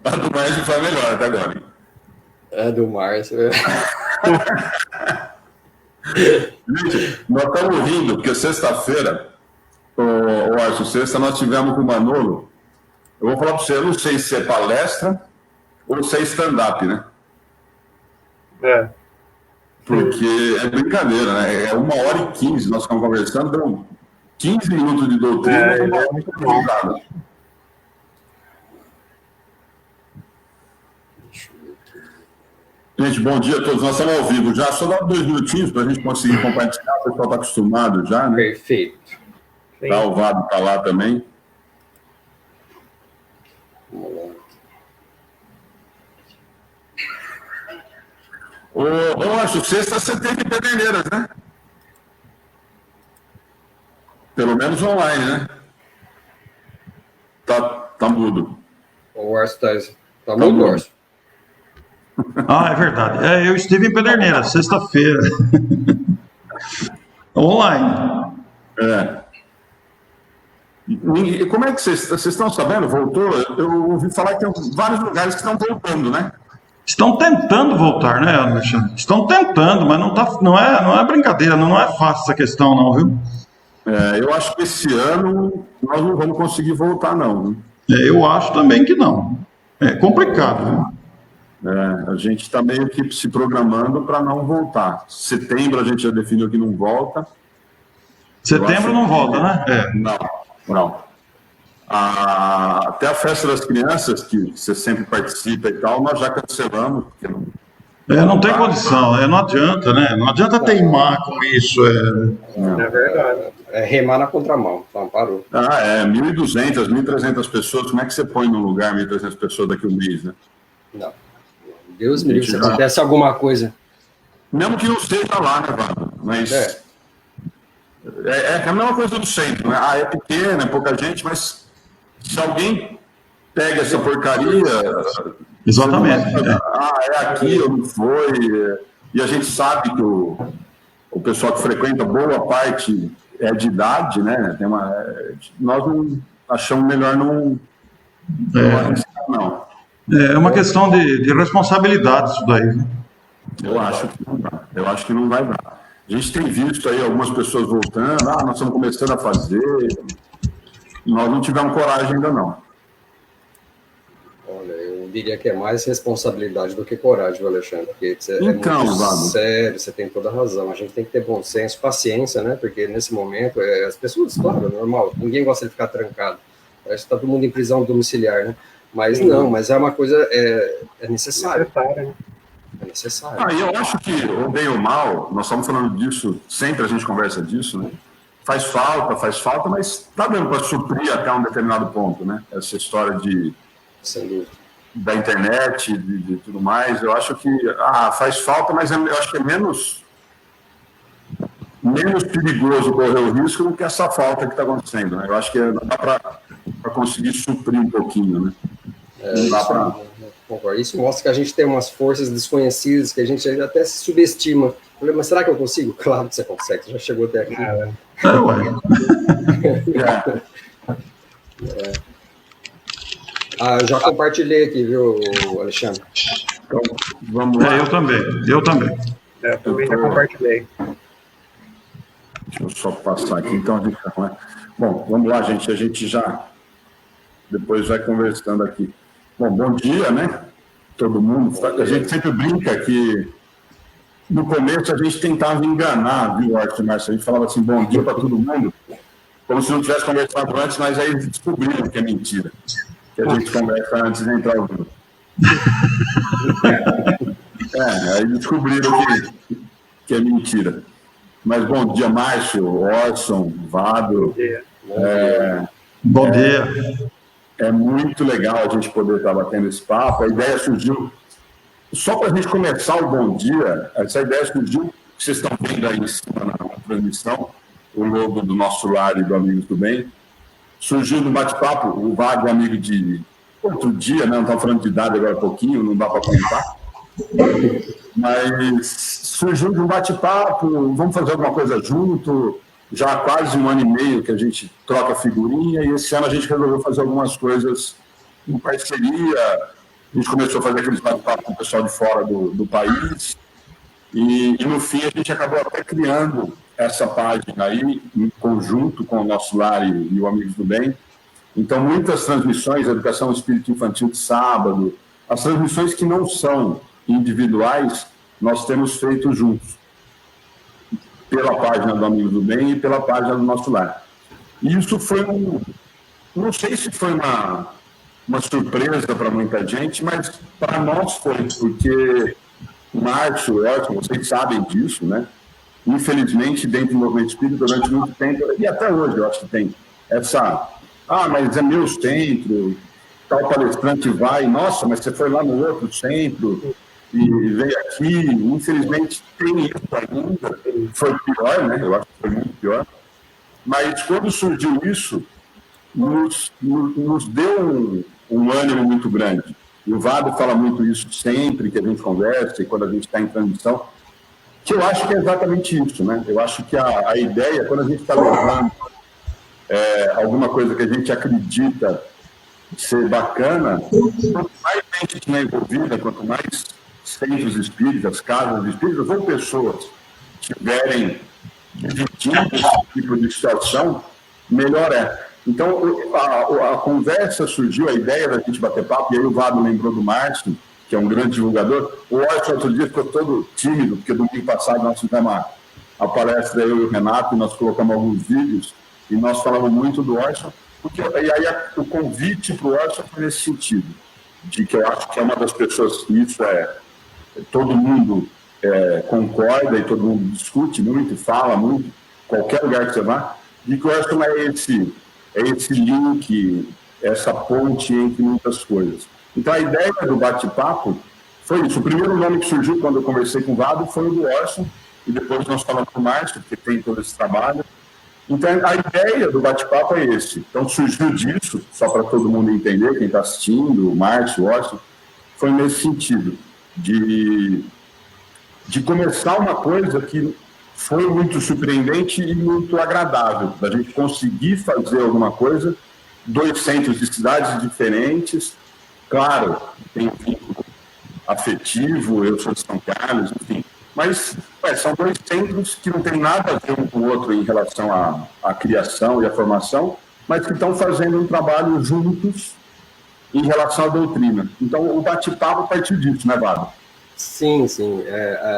A do Márcio foi melhor até agora, hein? É, do Márcio. Gente, nós estamos rindo, porque sexta-feira, ou acho sexta, nós tivemos com o Manolo. Eu vou falar para você, eu não sei se é palestra ou se é stand-up, né? É. Porque é brincadeira, né? É 1h15, nós ficamos conversando, deu 15 minutos de doutrina e uma muito bom. Gente, bom dia a todos. Nós estamos ao vivo já. Só dá 2 minutinhos para a gente conseguir compartilhar. O pessoal está acostumado já, né? Perfeito. Tá, o Vado está lá também. Eu acho que sexta você tem que Pederneiras, né? Pelo menos online, né? Tá mudo. O Arço tá mudo, Arço? Ah, é verdade. Eu estive em Pederneiras, sexta-feira. Online. E como é que vocês estão sabendo? Voltou? Eu ouvi falar que tem vários lugares que estão voltando, né? Estão tentando voltar, né, Alexandre? Estão tentando, mas não é brincadeira, não é fácil essa questão, não, viu? Eu acho que esse ano nós não vamos conseguir voltar, não. Eu acho também que não. É complicado, viu? A gente está meio que se programando para não voltar. Setembro a gente já definiu que não volta. Setembro não volta, né? Não. Até a festa das crianças, que você sempre participa e tal, nós já cancelamos. Porque não tem condição, não adianta, né? Não adianta teimar com isso. É verdade. É remar na contramão, então parou. 1.200, 1.300 pessoas, como é que você põe num lugar 1.300 pessoas daqui a um mês, né? Não. Deus me livre, se acontece alguma coisa. Mesmo que não esteja lá, né, Vado? Mas é a mesma coisa do centro, né? É pequeno, é pouca gente, mas se alguém pega essa porcaria... Exatamente. É aqui, ou não foi... E a gente sabe que o pessoal que frequenta, boa parte é de idade, né? Nós não achamos melhor não arriscar, não. É uma questão de responsabilidade isso daí, né? Eu acho que não dá. Eu acho que não vai dar. A gente tem visto aí algumas pessoas voltando, nós estamos começando a fazer. Nós não tivemos coragem ainda, não. Olha, eu diria que é mais responsabilidade do que coragem, viu, Alexandre? Porque é muito Vado, sério, você tem toda a razão. A gente tem que ter bom senso, paciência, né? Porque nesse momento, as pessoas, claro, é normal, ninguém gosta de ficar trancado. Parece que está todo mundo em prisão domiciliar, né? Mas não, mas é uma coisa, é necessário. É necessário. E eu acho que, ou bem ou mal, nós estamos falando disso, sempre a gente conversa disso, né? Faz falta, mas está dando para suprir até um determinado ponto, né? Essa história da internet, de tudo mais, eu acho que faz falta, mas eu acho que é menos perigoso correr o risco do que essa falta que está acontecendo, né? Eu acho que dá para conseguir suprir um pouquinho, né? Isso mostra que a gente tem umas forças desconhecidas que a gente até se subestima. Mas será que eu consigo? Claro que você consegue, você já chegou até aqui. Eu já compartilhei aqui, viu, Alexandre? Então, vamos lá. Eu também. Eu também já compartilhei. Deixa eu só passar aqui, então. Bom, vamos lá, gente. A gente já depois vai conversando aqui. Bom dia, né? Todo mundo. A gente sempre brinca que no começo a gente tentava enganar, viu, Arthur e Márcio? A gente falava assim, bom dia para todo mundo, como se não tivesse conversado antes, mas aí descobriram que é mentira. Que a gente conversa antes de entrar ao grupo. Aí descobriram que é mentira. Mas bom dia, Márcio, Orson, Vado. Bom dia. É muito legal a gente poder estar batendo esse papo. A ideia surgiu, só para a gente começar o bom dia, essa ideia surgiu, vocês estão vendo aí em cima na transmissão, o logo do nosso lar e do Amigos do Bem. Surgiu no bate-papo, o Vago amigo de outro dia, né? Não estava falando de idade agora há pouquinho, não dá para contar. Mas surgiu de um bate-papo, vamos fazer alguma coisa junto. Já há quase 1 ano e meio que a gente troca figurinha e esse ano a gente resolveu fazer algumas coisas em parceria. A gente começou a fazer aqueles bate-papo com o pessoal de fora do país, e no fim a gente acabou até criando essa página aí, em conjunto com o Nosso Lar e o Amigos do Bem. Então, muitas transmissões, Educação Espírita Infantil de sábado, as transmissões que não são individuais, nós temos feito juntos, pela página do Amigos do Bem e pela página do Nosso Lar. E isso foi não sei se foi uma surpresa para muita gente, mas para nós foi, porque o Márcio, Elton, vocês sabem disso, né? Infelizmente, dentro do movimento espírita, durante muito tempo, e até hoje eu acho que tem essa, mas é meu centro, tal palestrante vai, nossa, mas você foi lá no outro centro e veio aqui, infelizmente tem isso ainda, foi pior, né? Eu acho que foi muito pior, mas quando surgiu isso, nos deu um ânimo muito grande. E o Vado fala muito isso sempre que a gente conversa e quando a gente está em transmissão, que eu acho que é exatamente isso, né? Eu acho que a ideia, quando a gente está levando alguma coisa que a gente acredita ser bacana, quanto mais gente estiver envolvida, quanto mais centros espíritas, casas espíritas ou pessoas estiverem dividindo esse tipo de situação, melhor é. Então, a conversa surgiu, a ideia da gente bater papo, e aí o Vado lembrou do Márcio, que é um grande divulgador. O Orson, outro dia, ficou todo tímido, porque domingo passado nós fizemos a palestra, eu e o Renato, e nós colocamos alguns vídeos, e nós falamos muito do Orson, e aí o convite para o Orson foi nesse sentido, de que eu acho que é uma das pessoas que isso todo mundo concorda e todo mundo discute muito, fala muito, qualquer lugar que você vá, de que o Orson é esse link, essa ponte entre muitas coisas. Então, a ideia do bate-papo foi isso. O primeiro nome que surgiu quando eu conversei com o Vado foi o do Orson, e depois nós falamos com o Márcio, que tem todo esse trabalho. Então, a ideia do bate-papo é esse. Então, surgiu disso, só para todo mundo entender, quem está assistindo, o Márcio, o Orson, foi nesse sentido, de começar uma coisa que foi muito surpreendente e muito agradável, da gente conseguir fazer alguma coisa, 2 centros de cidades diferentes, claro, tem um vínculo afetivo, eu sou de São Carlos, enfim, mas são 2 centros que não tem nada a ver um com o outro em relação à criação e à formação, mas que estão fazendo um trabalho juntos em relação à doutrina. Então, o bate-papo partiu disso, né, Vado? Sim, sim.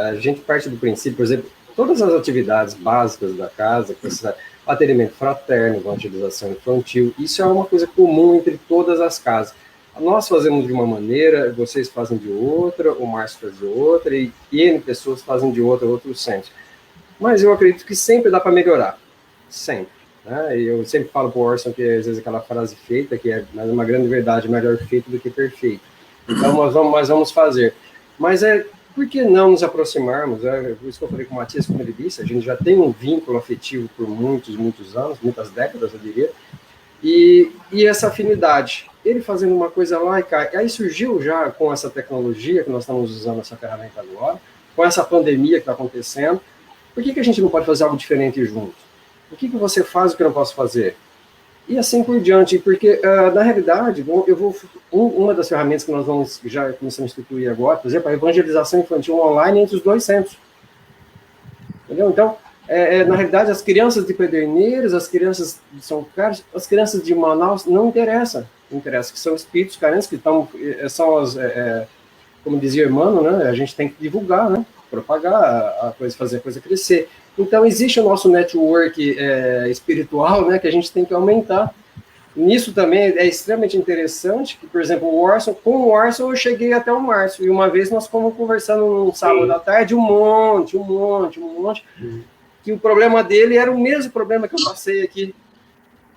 A gente parte do princípio, por exemplo, todas as atividades básicas da casa, atendimento fraterno, evangelização infantil, isso é uma coisa comum entre todas as casas. Nós fazemos de uma maneira, vocês fazem de outra, o Márcio faz de outra, e N pessoas fazem de outra, outros centros. Mas eu acredito que sempre dá para melhorar. Sempre. Né? E eu sempre falo para o Orson que, às vezes, aquela frase feita, que é uma grande verdade, melhor feito do que perfeito. Então, nós vamos fazer. Mas por que não nos aproximarmos? Por isso que eu falei com o Matias, como ele disse, a gente já tem um vínculo afetivo por muitos anos, muitas décadas, eu diria, e essa afinidade. Ele fazendo uma coisa lá e cá. Aí surgiu já com essa tecnologia, que nós estamos usando essa ferramenta agora, com essa pandemia que está acontecendo, por que a gente não pode fazer algo diferente juntos? O que você faz o que eu não posso fazer? E assim por diante, porque, na realidade, uma das ferramentas que nós já começamos a instituir agora, por exemplo, a evangelização infantil online entre os 2 centros. Entendeu? Então, na realidade, as crianças de Pederneiras, as crianças de São Carlos, as crianças de Manaus, não interessa. Interessa que são espíritos carentes, que são como dizia o irmão, né? A gente tem que divulgar, né? Propagar a coisa, fazer a coisa crescer. Então, existe o nosso network espiritual, né, que a gente tem que aumentar. Nisso também é extremamente interessante, que, por exemplo, com o Orson eu cheguei até o Márcio, e uma vez nós fomos conversando no sábado à tarde, um monte, que o problema dele era o mesmo problema que eu passei aqui.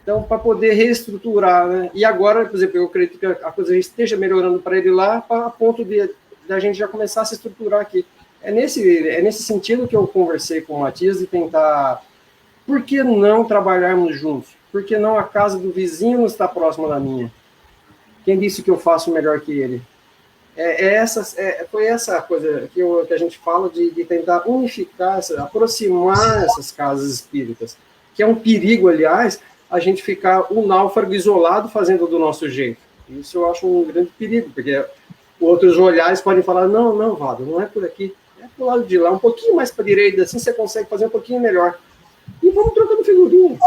Então, para poder reestruturar, né? E agora, por exemplo, eu acredito que a coisa esteja melhorando para ele lá, a ponto da gente já começar a se estruturar aqui. É nesse sentido que eu conversei com o Matias de tentar, por que não trabalharmos juntos? Por que não a casa do vizinho não está próxima da minha? Quem disse que eu faço melhor que ele? Foi essa coisa que a gente fala de tentar unificar, aproximar essas casas espíritas, que é um perigo, aliás, a gente ficar um náufrago isolado fazendo do nosso jeito. Isso eu acho um grande perigo, porque outros olhares podem falar, não, Vado, não é por aqui, é pro lado de lá, um pouquinho mais para a direita, assim você consegue fazer um pouquinho melhor. E vamos trocando figurinhas.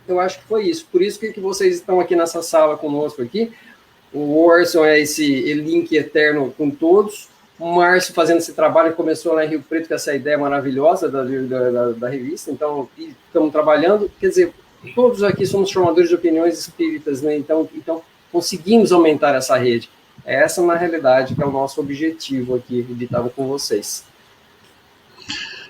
Eu acho que foi isso. Por isso que vocês estão aqui nessa sala conosco aqui. O Orson é esse link eterno com todos. O Márcio fazendo esse trabalho, começou lá em Rio Preto com essa ideia maravilhosa da revista. Então, estamos trabalhando. Quer dizer, todos aqui somos formadores de opiniões espíritas, né? Então conseguimos aumentar essa rede. Essa, na realidade, que é o nosso objetivo aqui, de estar com vocês.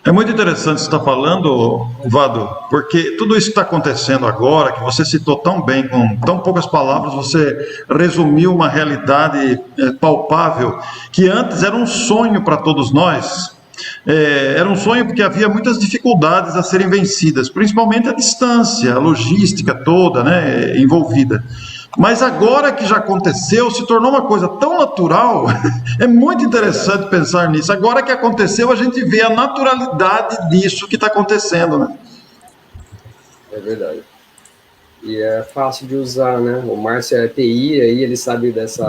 É muito interessante você estar falando, Vado, porque tudo isso que está acontecendo agora, que você citou tão bem, com tão poucas palavras, você resumiu uma realidade palpável, que antes era um sonho para todos nós. Era um sonho porque havia muitas dificuldades a serem vencidas, principalmente a distância, a logística toda, né, envolvida. Mas agora que já aconteceu, se tornou uma coisa tão natural, é muito interessante pensar nisso. Agora que aconteceu, a gente vê a naturalidade disso que está acontecendo, né? É verdade. E é fácil de usar, né? O Márcio é TI, aí ele sabe dessas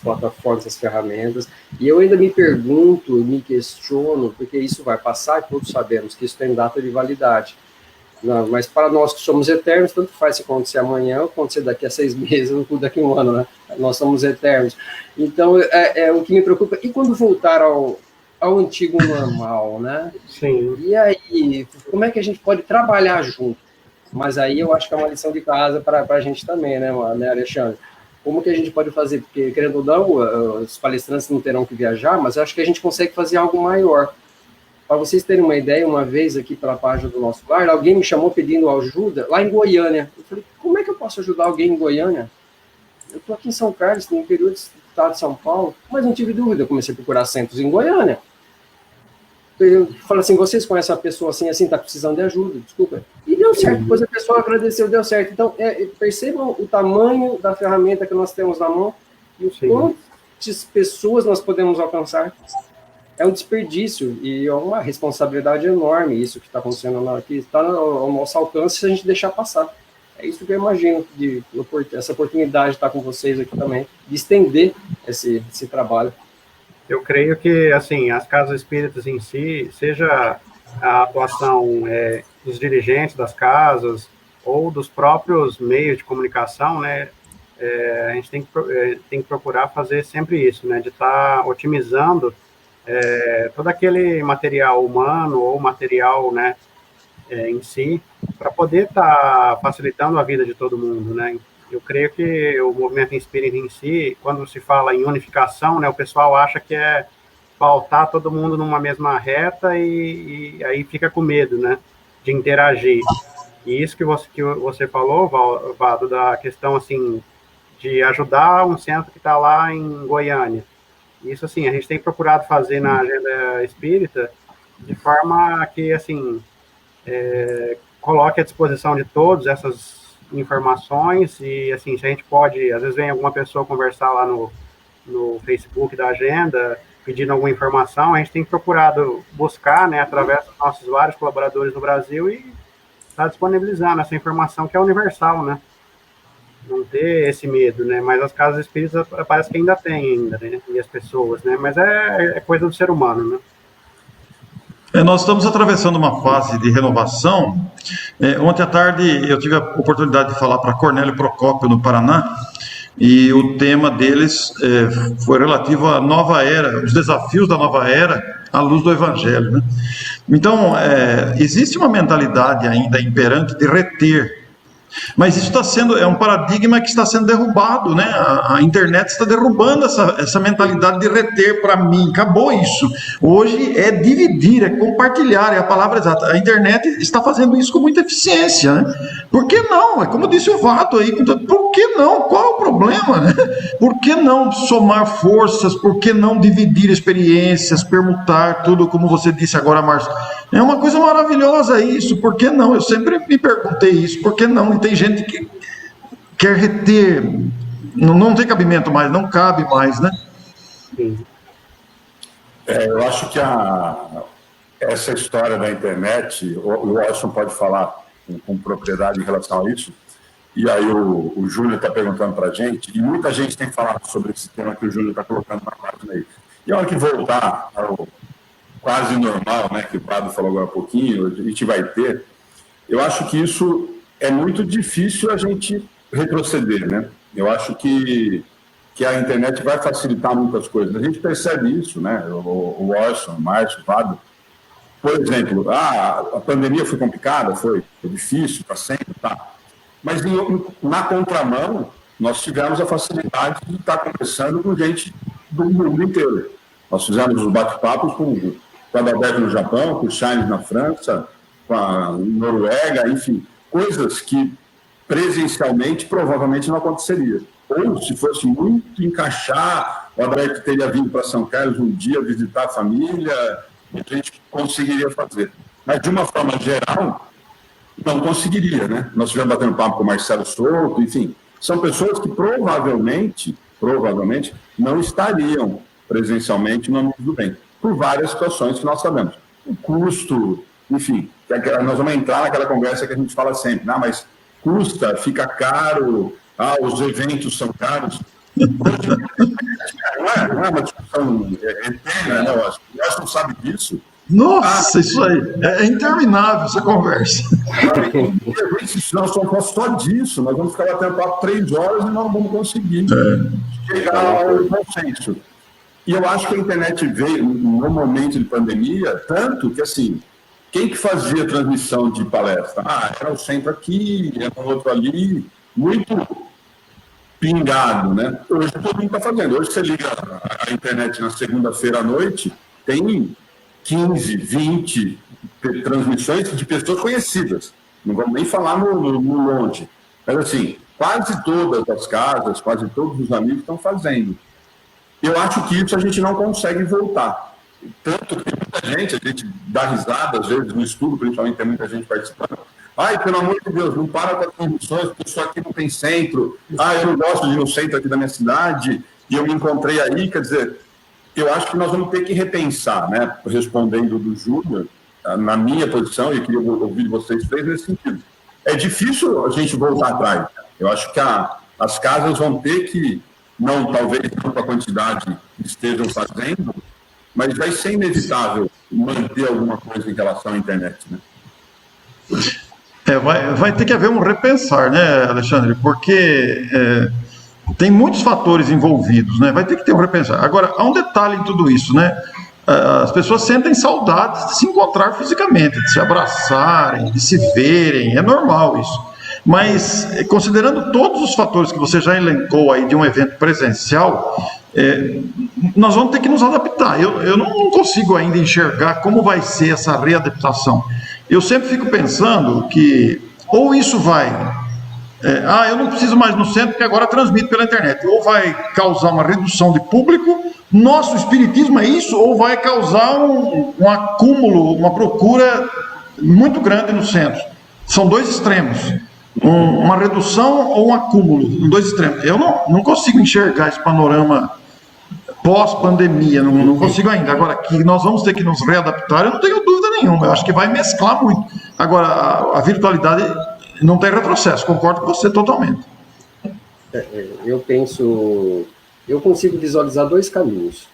plataformas, dessas ferramentas. E eu ainda me pergunto, me questiono, porque isso vai passar, e todos sabemos que isso tem data de validade. Não, mas para nós que somos eternos, tanto faz se acontecer amanhã ou acontecer daqui a 6 meses ou daqui a um ano, né? Nós somos eternos. Então, o que me preocupa. E quando voltar ao antigo normal, né? Sim. E aí, como é que a gente pode trabalhar junto? Mas aí eu acho que é uma lição de casa para a gente também, né, Alexandre? Como que a gente pode fazer? Porque, querendo ou não, os palestrantes não terão que viajar, mas eu acho que a gente consegue fazer algo maior. Para vocês terem uma ideia, uma vez aqui pela página do nosso lar, alguém me chamou pedindo ajuda lá em Goiânia. Eu falei, como é que eu posso ajudar alguém em Goiânia? Eu estou aqui em São Carlos, no interior do estado de São Paulo, mas não tive dúvida, eu comecei a procurar centros em Goiânia. Eu falei assim, vocês conhecem a pessoa assim, está precisando de ajuda, desculpa. E deu certo, depois a pessoa agradeceu, deu certo. Então, percebam o tamanho da ferramenta que nós temos na mão e o quantas pessoas nós podemos alcançar. É um desperdício e é uma responsabilidade enorme isso que está acontecendo aqui, está ao nosso alcance se a gente deixar passar. É isso que eu imagino, essa oportunidade de estar com vocês aqui também, de estender esse trabalho. Eu creio que, assim, as casas espíritas em si, seja a atuação dos dirigentes das casas ou dos próprios meios de comunicação, né, a gente tem que procurar fazer sempre isso, né, de estar otimizando todo aquele material humano ou material, né, em si, para poder estar facilitando a vida de todo mundo, né. Eu creio que o movimento espírita em si, quando se fala em unificação, né, o pessoal acha que é pautar todo mundo numa mesma reta e aí fica com medo, né, de interagir. E isso que você falou, Vado, da questão, assim, de ajudar um centro que está lá em Goiânia. Isso, assim, a gente tem procurado fazer na agenda espírita de forma que, assim, coloque à disposição de todos essas informações e, assim, se a gente pode, às vezes vem alguma pessoa conversar lá no Facebook da agenda, pedindo alguma informação, a gente tem procurado buscar, né, através dos nossos vários colaboradores no Brasil e está disponibilizando essa informação que é universal, né? Não ter esse medo, né? Mas as casas espíritas parece que ainda tem ainda, né? E as pessoas, né? Mas é coisa do ser humano, né? Nós estamos atravessando uma fase de renovação. Ontem à tarde eu tive a oportunidade de falar para Cornélio Procópio, no Paraná, e o tema deles foi relativo à nova era, os desafios da nova era à luz do Evangelho, né? Então, existe uma mentalidade ainda imperante de reter, mas isso está sendo, um paradigma que está sendo derrubado, né? A internet está derrubando essa mentalidade de reter para mim. Acabou isso. Hoje é dividir, é compartilhar, é a palavra exata. A internet está fazendo isso com muita eficiência, né? Por que não? É como disse o Vado aí, por que não? Qual é o problema, né? Por que não somar forças? Por que não dividir experiências, permutar tudo, como você disse agora, Márcio? É uma coisa maravilhosa isso, por que não? Eu sempre me perguntei isso, por que não? E tem gente que quer reter, não tem cabimento mais, não cabe mais, né? Sim. Eu acho que essa história da internet, o Wilson pode falar com propriedade em relação a isso, e aí o Júnior está perguntando para a gente, e muita gente tem falado sobre esse tema que o Júnior está colocando na página aí. E a hora que voltar ao quase normal, né, que o Prado falou agora há pouquinho, a gente vai ter, eu acho que isso é muito difícil a gente retroceder, né? Eu acho que a internet vai facilitar muitas coisas. A gente percebe isso, né? O Orson, o Márcio, o Fábio. Por exemplo, a pandemia foi complicada, foi difícil, está sendo, tá. Mas na contramão, nós tivemos a facilidade de estar conversando com gente do mundo inteiro. Nós fizemos os bate-papos com a Adalberto no Japão, com o Shines na França, com a Noruega, enfim, coisas que presencialmente provavelmente não aconteceria. Ou, se fosse muito encaixar, o Adalberto teria vindo para São Carlos um dia visitar a família, e a gente conseguiria fazer. Mas, de uma forma geral, não conseguiria, né? Nós estivemos batendo papo com o Marcelo Souto, enfim, são pessoas que provavelmente não estariam presencialmente no âmbito do bem, por várias situações que nós sabemos. O custo, enfim, nós vamos entrar naquela conversa que a gente fala sempre, mas custa, fica caro, os eventos são caros. Não é uma discussão eterna, né? Eu acho que não sabe disso. Nossa, isso aí, é interminável essa conversa. Nós somos só disso, nós vamos ficar batendo papo 3 horas e nós não vamos conseguir chegar ao consenso. E eu acho que a internet veio no momento de pandemia, tanto que, assim, quem que fazia transmissão de palestra? Era o centro aqui, era o outro ali, muito pingado, né? Hoje todo mundo está fazendo. Hoje você liga a internet na segunda-feira à noite, tem 15, 20 transmissões de pessoas conhecidas. Não vamos nem falar no longe. Mas, assim, quase todas as casas, quase todos os amigos estão fazendo. Eu acho que isso a gente não consegue voltar. Tanto que muita gente, a gente dá risada, às vezes, no estudo, principalmente tem muita gente participando. Pelo amor de Deus, não para com as transmissões, porque isso aqui não tem centro. Eu não gosto de ir no centro aqui da minha cidade, e eu me encontrei aí. Quer dizer, eu acho que nós vamos ter que repensar, né? Respondendo do Júnior, na minha posição, e eu queria ouvir vocês três nesse sentido. É difícil a gente voltar atrás. Eu acho que as casas vão ter que, talvez não com a quantidade que estejam fazendo, mas vai ser inevitável manter alguma coisa em relação à internet, né? Vai ter que haver um repensar, né, Alexandre? Porque tem muitos fatores envolvidos, né? Vai ter que ter um repensar. Agora, há um detalhe em tudo isso, né? As pessoas sentem saudades de se encontrar fisicamente, de se abraçarem, de se verem, é normal isso. Mas, considerando todos os fatores que você já elencou aí de um evento presencial, nós vamos ter que nos adaptar. Eu não consigo ainda enxergar como vai ser essa readaptação. Eu sempre fico pensando que ou isso vai... eu não preciso mais no centro porque agora transmite pela internet. Ou vai causar uma redução de público, nosso espiritismo é isso, ou vai causar um acúmulo, uma procura muito grande no centro. São dois extremos. Uma redução ou um acúmulo, em dois extremos. Eu não consigo enxergar esse panorama pós-pandemia, não consigo ainda. Agora, que nós vamos ter que nos readaptar, eu não tenho dúvida nenhuma. Eu acho que vai mesclar muito. Agora, a virtualidade não tem retrocesso, concordo com você totalmente. Eu consigo visualizar 2 caminhos.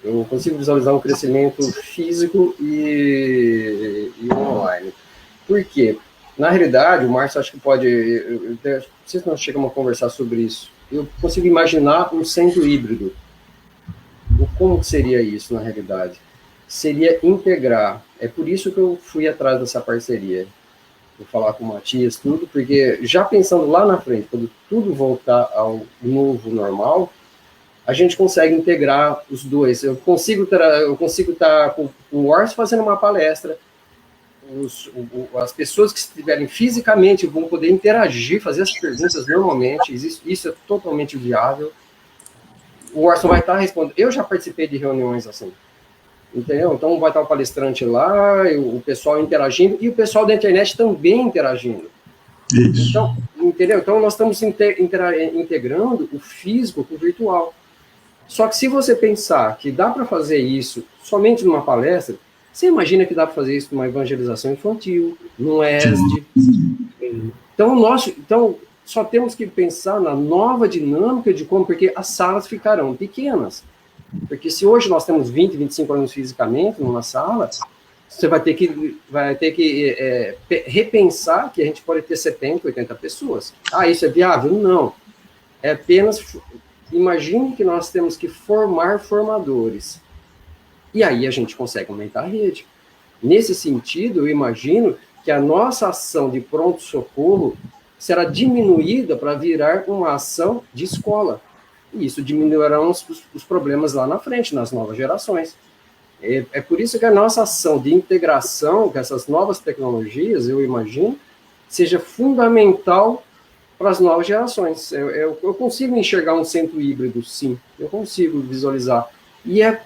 Eu consigo visualizar um crescimento físico e online. Por quê? Na realidade, o Márcio acho que pode... não sei se nós chegamos a conversar sobre isso. Eu consigo imaginar um centro híbrido. Como seria isso, na realidade? Seria integrar. É por isso que eu fui atrás dessa parceria. Vou falar com o Matias, tudo, porque já pensando lá na frente, quando tudo voltar ao novo normal, a gente consegue integrar os dois. Eu consigo estar com o Orson fazendo uma palestra, as pessoas que estiverem fisicamente vão poder interagir, fazer as perguntas normalmente, isso é totalmente viável. O Orson vai estar respondendo. Eu já participei de reuniões assim, entendeu? Então vai estar o palestrante lá, o pessoal interagindo, e o pessoal da internet também interagindo. Isso. Então, entendeu? Então nós estamos integrando o físico com o virtual. Só que se você pensar que dá para fazer isso somente numa palestra, você imagina que dá para fazer isso numa evangelização infantil, num ESD. Então, só temos que pensar na nova dinâmica de como, porque as salas ficarão pequenas. Porque se hoje nós temos 20, 25 alunos fisicamente numa sala, você vai ter que repensar que a gente pode ter 70, 80 pessoas. Ah, isso é viável? Não. É apenas, imagine que nós temos que formar formadores. E aí a gente consegue aumentar a rede. Nesse sentido, eu imagino que a nossa ação de pronto-socorro será diminuída para virar uma ação de escola. E isso diminuirá os problemas lá na frente, nas novas gerações. É por isso que a nossa ação de integração com essas novas tecnologias, eu imagino, seja fundamental para as novas gerações. Eu consigo enxergar um centro híbrido, sim. Eu consigo visualizar. E é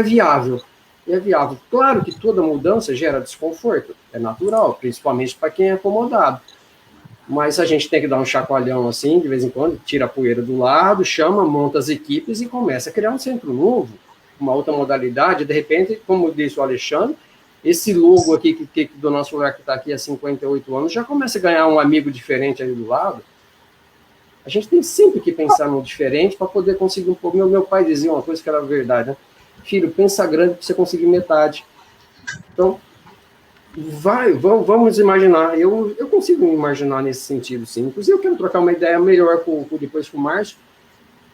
viável. É viável. Claro que toda mudança gera desconforto. É natural, principalmente para quem é acomodado. Mas a gente tem que dar um chacoalhão assim, de vez em quando, tira a poeira do lado, chama, monta as equipes e começa a criar um centro novo, uma outra modalidade. De repente, como disse o Alexandre, esse logo aqui do nosso lugar que está aqui há 58 anos já começa a ganhar um amigo diferente ali do lado. A gente tem sempre que pensar no diferente para poder conseguir um pouco. Meu pai dizia uma coisa que era verdade, né? Filho, pensa grande para você conseguir metade. Então, vamos imaginar. Eu consigo me imaginar nesse sentido, sim. Inclusive, eu quero trocar uma ideia melhor depois com o Márcio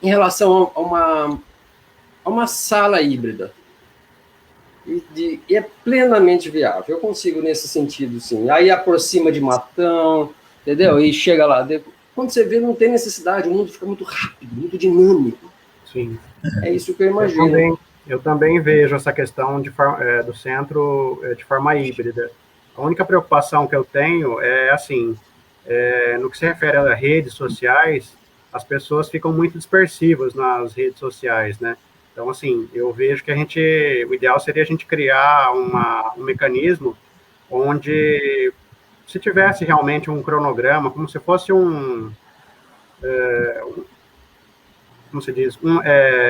em relação a uma sala híbrida. E é plenamente viável. Eu consigo nesse sentido, sim. Aí aproxima de Matão, entendeu? E chega lá. Quando você vê, não tem necessidade. O mundo fica muito rápido, muito dinâmico. Sim. É isso que eu imagino. Eu também vejo essa questão do centro de forma híbrida. A única preocupação que eu tenho é, assim, no que se refere a redes sociais, as pessoas ficam muito dispersivas nas redes sociais, né? Então, assim, eu vejo que o ideal seria a gente criar um mecanismo onde, se tivesse realmente um cronograma, como se fosse como se diz,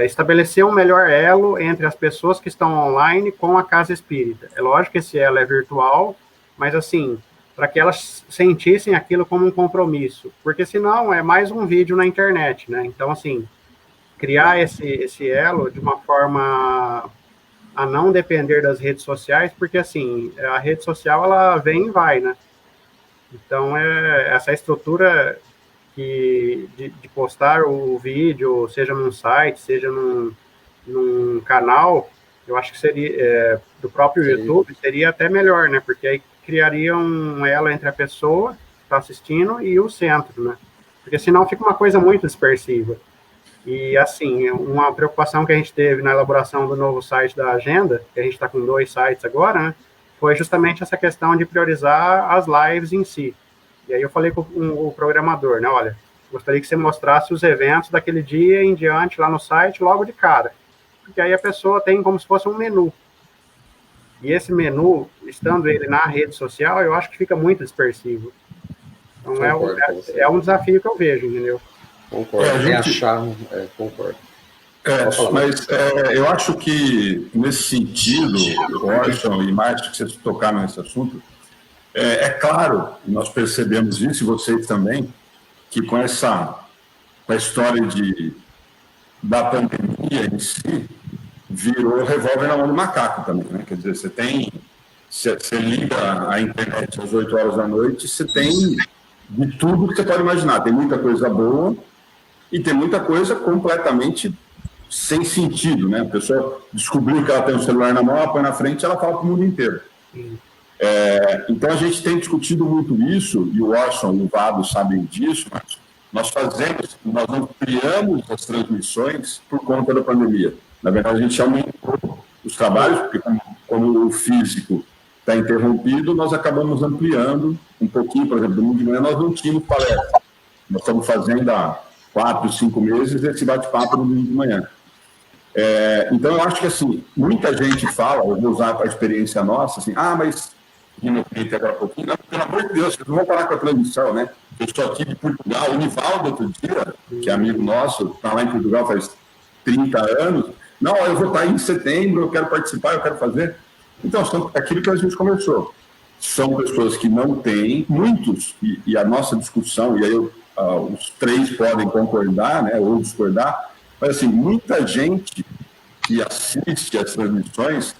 estabelecer um melhor elo entre as pessoas que estão online com a casa espírita. É lógico que esse elo é virtual, mas assim, para que elas sentissem aquilo como um compromisso, porque senão é mais um vídeo na internet, né? Então, assim, criar esse elo de uma forma a não depender das redes sociais, porque assim, a rede social ela vem e vai, né? Então, essa estrutura de postar o vídeo, seja num site, seja num canal, eu acho que seria, do próprio YouTube, seria até melhor, né? Porque aí criaria um elo entre a pessoa que está assistindo e o centro, né? Porque senão fica uma coisa muito dispersiva. E, assim, uma preocupação que a gente teve na elaboração do novo site da agenda, que a gente está com 2 sites agora, né? Foi justamente essa questão de priorizar as lives em si. E aí eu falei com o programador, né, olha, gostaria que você mostrasse os eventos daquele dia em diante lá no site logo de cara, porque aí a pessoa tem como se fosse um menu. E esse menu, estando ele na rede social, eu acho que fica muito dispersivo. Então é um desafio que eu vejo, entendeu? Concordo, concordo. Mas eu acho que, nesse sentido, Orson e Márcio, que vocês tocaram nesse assunto, é claro, nós percebemos isso, e vocês também, que com a história da pandemia em si, virou revólver na mão do macaco também, né? Quer dizer, você liga a internet às 8 horas da noite, você tem de tudo que você pode imaginar. Tem muita coisa boa e tem muita coisa completamente sem sentido, né? A pessoa descobriu que ela tem um celular na mão, ela põe na frente e ela fala para o mundo inteiro. Então, a gente tem discutido muito isso, e o Orson e o Vado sabem disso, mas nós ampliamos as transmissões por conta da pandemia. Na verdade, a gente aumentou os trabalhos, porque como o físico está interrompido, nós acabamos ampliando um pouquinho. Por exemplo, domingo de manhã nós não tínhamos palestra. Nós estamos fazendo há 4, 5 meses esse bate-papo no domingo de manhã. Então, eu acho que, assim, muita gente fala, eu vou usar a experiência nossa, assim, mas agora um pouquinho, não, pelo amor de Deus, vocês não vão parar com a transmissão, né? Eu estou aqui de Portugal, o Nivaldo, outro dia, que é amigo nosso, está lá em Portugal faz 30 anos, não, eu vou estar aí em setembro, eu quero participar, eu quero fazer. Então, aquilo que a gente conversou. São pessoas que não têm, muitos, e a nossa discussão, e aí eu os três podem concordar, né, ou discordar, mas assim, muita gente que assiste às transmissões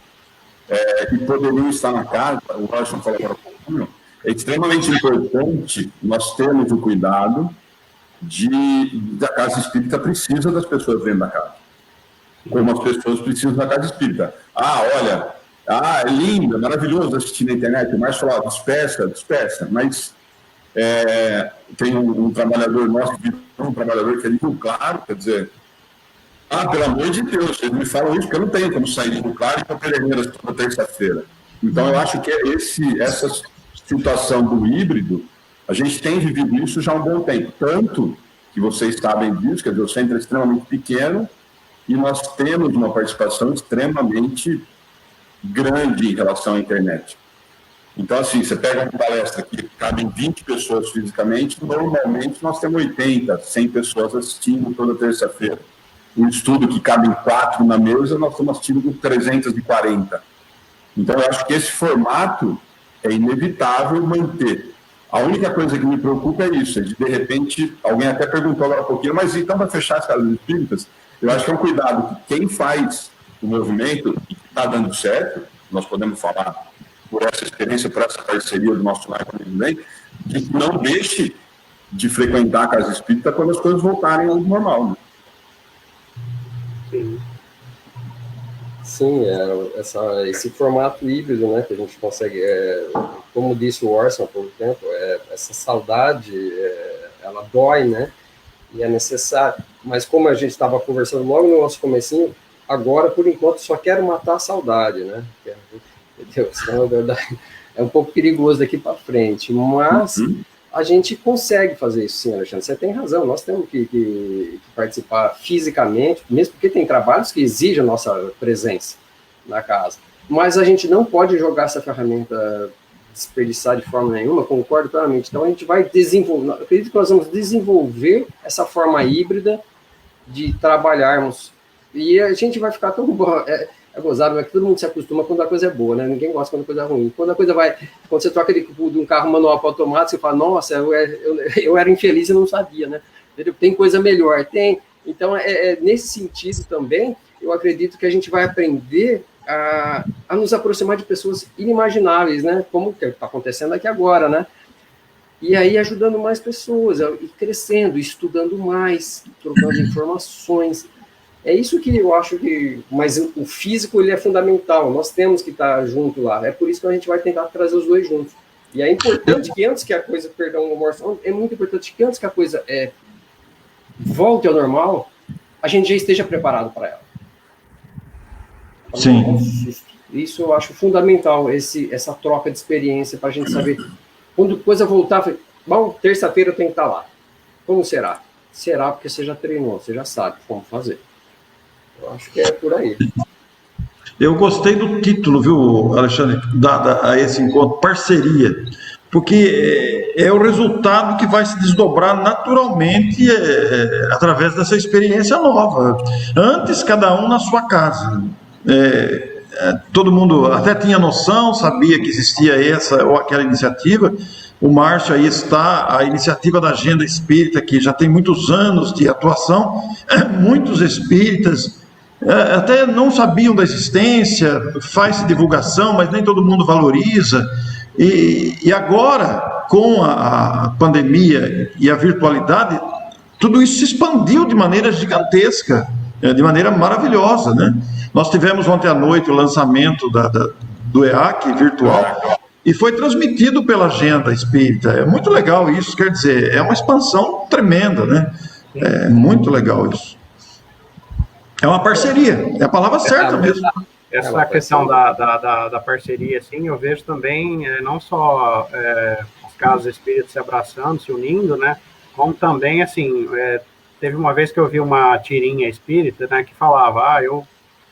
que poderiam estar na casa, o Washington falou agora um pouquinho, é extremamente importante nós termos o cuidado da casa espírita precisa das pessoas dentro da casa, como as pessoas precisam da casa espírita. Olha, é lindo, é maravilhoso assistir na internet, mas falar, despeça, mas tem um trabalhador nosso, um trabalhador que é Rio Claro, quer dizer, pelo amor de Deus, eles me falam isso, porque eu não tenho como sair de Rio Claro e para Pederneiras toda terça-feira. Então, eu acho que essa situação do híbrido, a gente tem vivido isso já há um bom tempo, tanto que vocês sabem disso, quer dizer, o centro é extremamente pequeno e nós temos uma participação extremamente grande em relação à internet. Então, assim, você pega uma palestra que cabem 20 pessoas fisicamente, normalmente nós temos 80, 100 pessoas assistindo toda terça-feira. Um estudo que cabem 4 na mesa, nós estamos assistindo com 340. Então, eu acho que esse formato é inevitável manter. A única coisa que me preocupa é isso, de repente, alguém até perguntou agora há pouquinho, mas então vai fechar as casas espíritas? Eu acho que é um cuidado que quem faz o movimento e que está dando certo, nós podemos falar por essa experiência, por essa parceria do nosso lar também, que não deixe de frequentar a casa espírita quando as coisas voltarem ao normal. Né? Sim, esse formato híbrido, né, que a gente consegue, como disse o Orson há pouco tempo, essa saudade, ela dói, né, e é necessário. Mas como a gente estava conversando logo no nosso comecinho, agora, por enquanto, só quero matar a saudade, né, entendeu? Senão, na verdade, é um pouco perigoso daqui para frente, mas a gente consegue fazer isso, sim, Alexandre, você tem razão, nós temos que participar fisicamente, mesmo porque tem trabalhos que exigem a nossa presença na casa, mas a gente não pode jogar essa ferramenta, desperdiçar de forma nenhuma, concordo plenamente, então a gente vai desenvolver, acredito que nós vamos desenvolver essa forma híbrida de trabalharmos, e a gente vai ficar tão bom, gozado, é que todo mundo se acostuma quando a coisa é boa, né? Ninguém gosta quando a coisa é ruim. Quando você troca de um carro manual para automático, você fala, nossa, eu era infeliz e não sabia, né? Tem coisa melhor, tem. Então, nesse sentido também, eu acredito que a gente vai aprender a nos aproximar de pessoas inimagináveis, né? Como que está acontecendo aqui agora, né? E aí ajudando mais pessoas, e crescendo, estudando mais, trocando informações. É isso que eu acho que... Mas o físico, ele é fundamental. Nós temos que estar junto lá. É por isso que a gente vai tentar trazer os dois juntos. E é importante que antes que a coisa... Perdão, é muito importante que antes que a coisa volte ao normal, a gente já esteja preparado para ela. Sim. Isso eu acho fundamental, essa troca de experiência, para a gente saber... Quando a coisa voltar, bom, terça-feira eu tenho que estar lá. Como será? Será porque você já treinou, você já sabe como fazer. Eu acho que é por aí. Eu gostei do título, viu, Alexandre, dado a esse encontro, parceria, porque é o resultado que vai se desdobrar naturalmente através dessa experiência nova. Antes, cada um na sua casa. Todo mundo até tinha noção, sabia que existia essa ou aquela iniciativa. O Márcio, aí está a iniciativa da Agenda Espírita, que já tem muitos anos de atuação, muitos espíritas até não sabiam da existência, faz divulgação, mas nem todo mundo valoriza, e agora, com a pandemia e a virtualidade, tudo isso se expandiu de maneira gigantesca, de maneira maravilhosa, né? Nós tivemos ontem à noite o lançamento do EAC virtual, e foi transmitido pela Agenda Espírita. É muito legal isso, quer dizer, é uma expansão tremenda, né? É muito legal isso. É uma parceria, é a palavra certa mesmo. Essa questão da parceria, assim, eu vejo também, não só as casas espíritas se abraçando, se unindo, né, como também, assim, teve uma vez que eu vi uma tirinha espírita, né, que falava, eu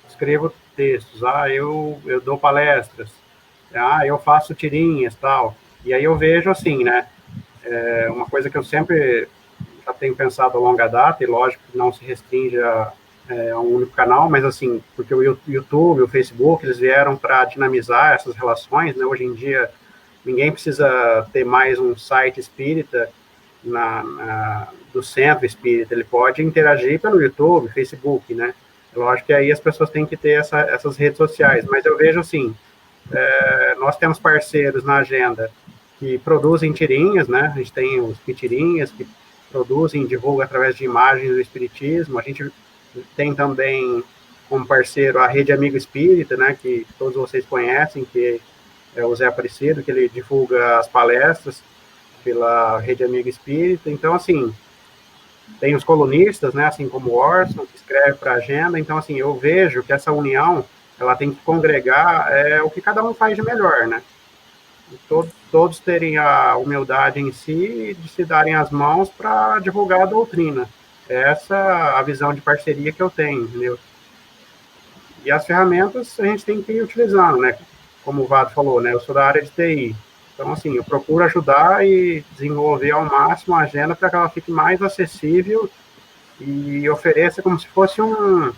escrevo textos, eu dou palestras, eu faço tirinhas, tal, e aí eu vejo, assim, né, uma coisa que eu sempre já tenho pensado a longa data, e lógico que não se restringe a um único canal, mas assim, porque o YouTube, o Facebook, eles vieram para dinamizar essas relações, né? Hoje em dia, ninguém precisa ter mais um site espírita do centro espírita, ele pode interagir pelo YouTube, Facebook, né? Lógico que aí as pessoas têm que ter essas redes sociais, mas eu vejo assim, nós temos parceiros na agenda que produzem tirinhas, né? A gente tem os pitirinhas que produzem, divulgam através de imagens do espiritismo. A gente tem também como parceiro a Rede Amigo Espírita, né? Que todos vocês conhecem, que é o Zé Aparecido, que ele divulga as palestras pela Rede Amigo Espírita. Então, assim, tem os colunistas, né? Assim como o Orson, que escreve para a agenda. Então, assim, eu vejo que essa união, ela tem que congregar o que cada um faz de melhor, né? Todos terem a humildade em si de se darem as mãos para divulgar a doutrina. Essa é a visão de parceria que eu tenho, entendeu? E as ferramentas a gente tem que ir utilizando, né? Como o Vado falou, né? Eu sou da área de TI. Então, assim, eu procuro ajudar e desenvolver ao máximo a agenda para que ela fique mais acessível e ofereça como se fosse um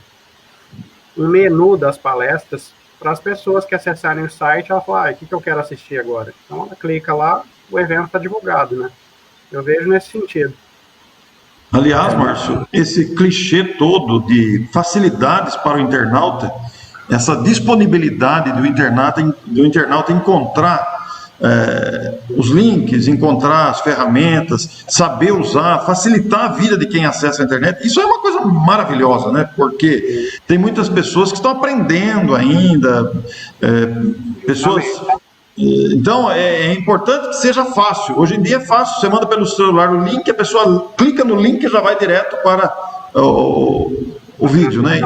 menu das palestras para as pessoas que acessarem o site. Ela fala, o que eu quero assistir agora? Então, ela clica lá, o evento está divulgado, né? Eu vejo nesse sentido. Aliás, Márcio, esse clichê todo de facilidades para o internauta, essa disponibilidade do internauta encontrar os links, encontrar as ferramentas, saber usar, facilitar a vida de quem acessa a internet, isso é uma coisa maravilhosa, né? Porque tem muitas pessoas que estão aprendendo ainda, pessoas... Então, é importante que seja fácil. Hoje em dia é fácil, você manda pelo celular o link, a pessoa clica no link e já vai direto para o vídeo, né?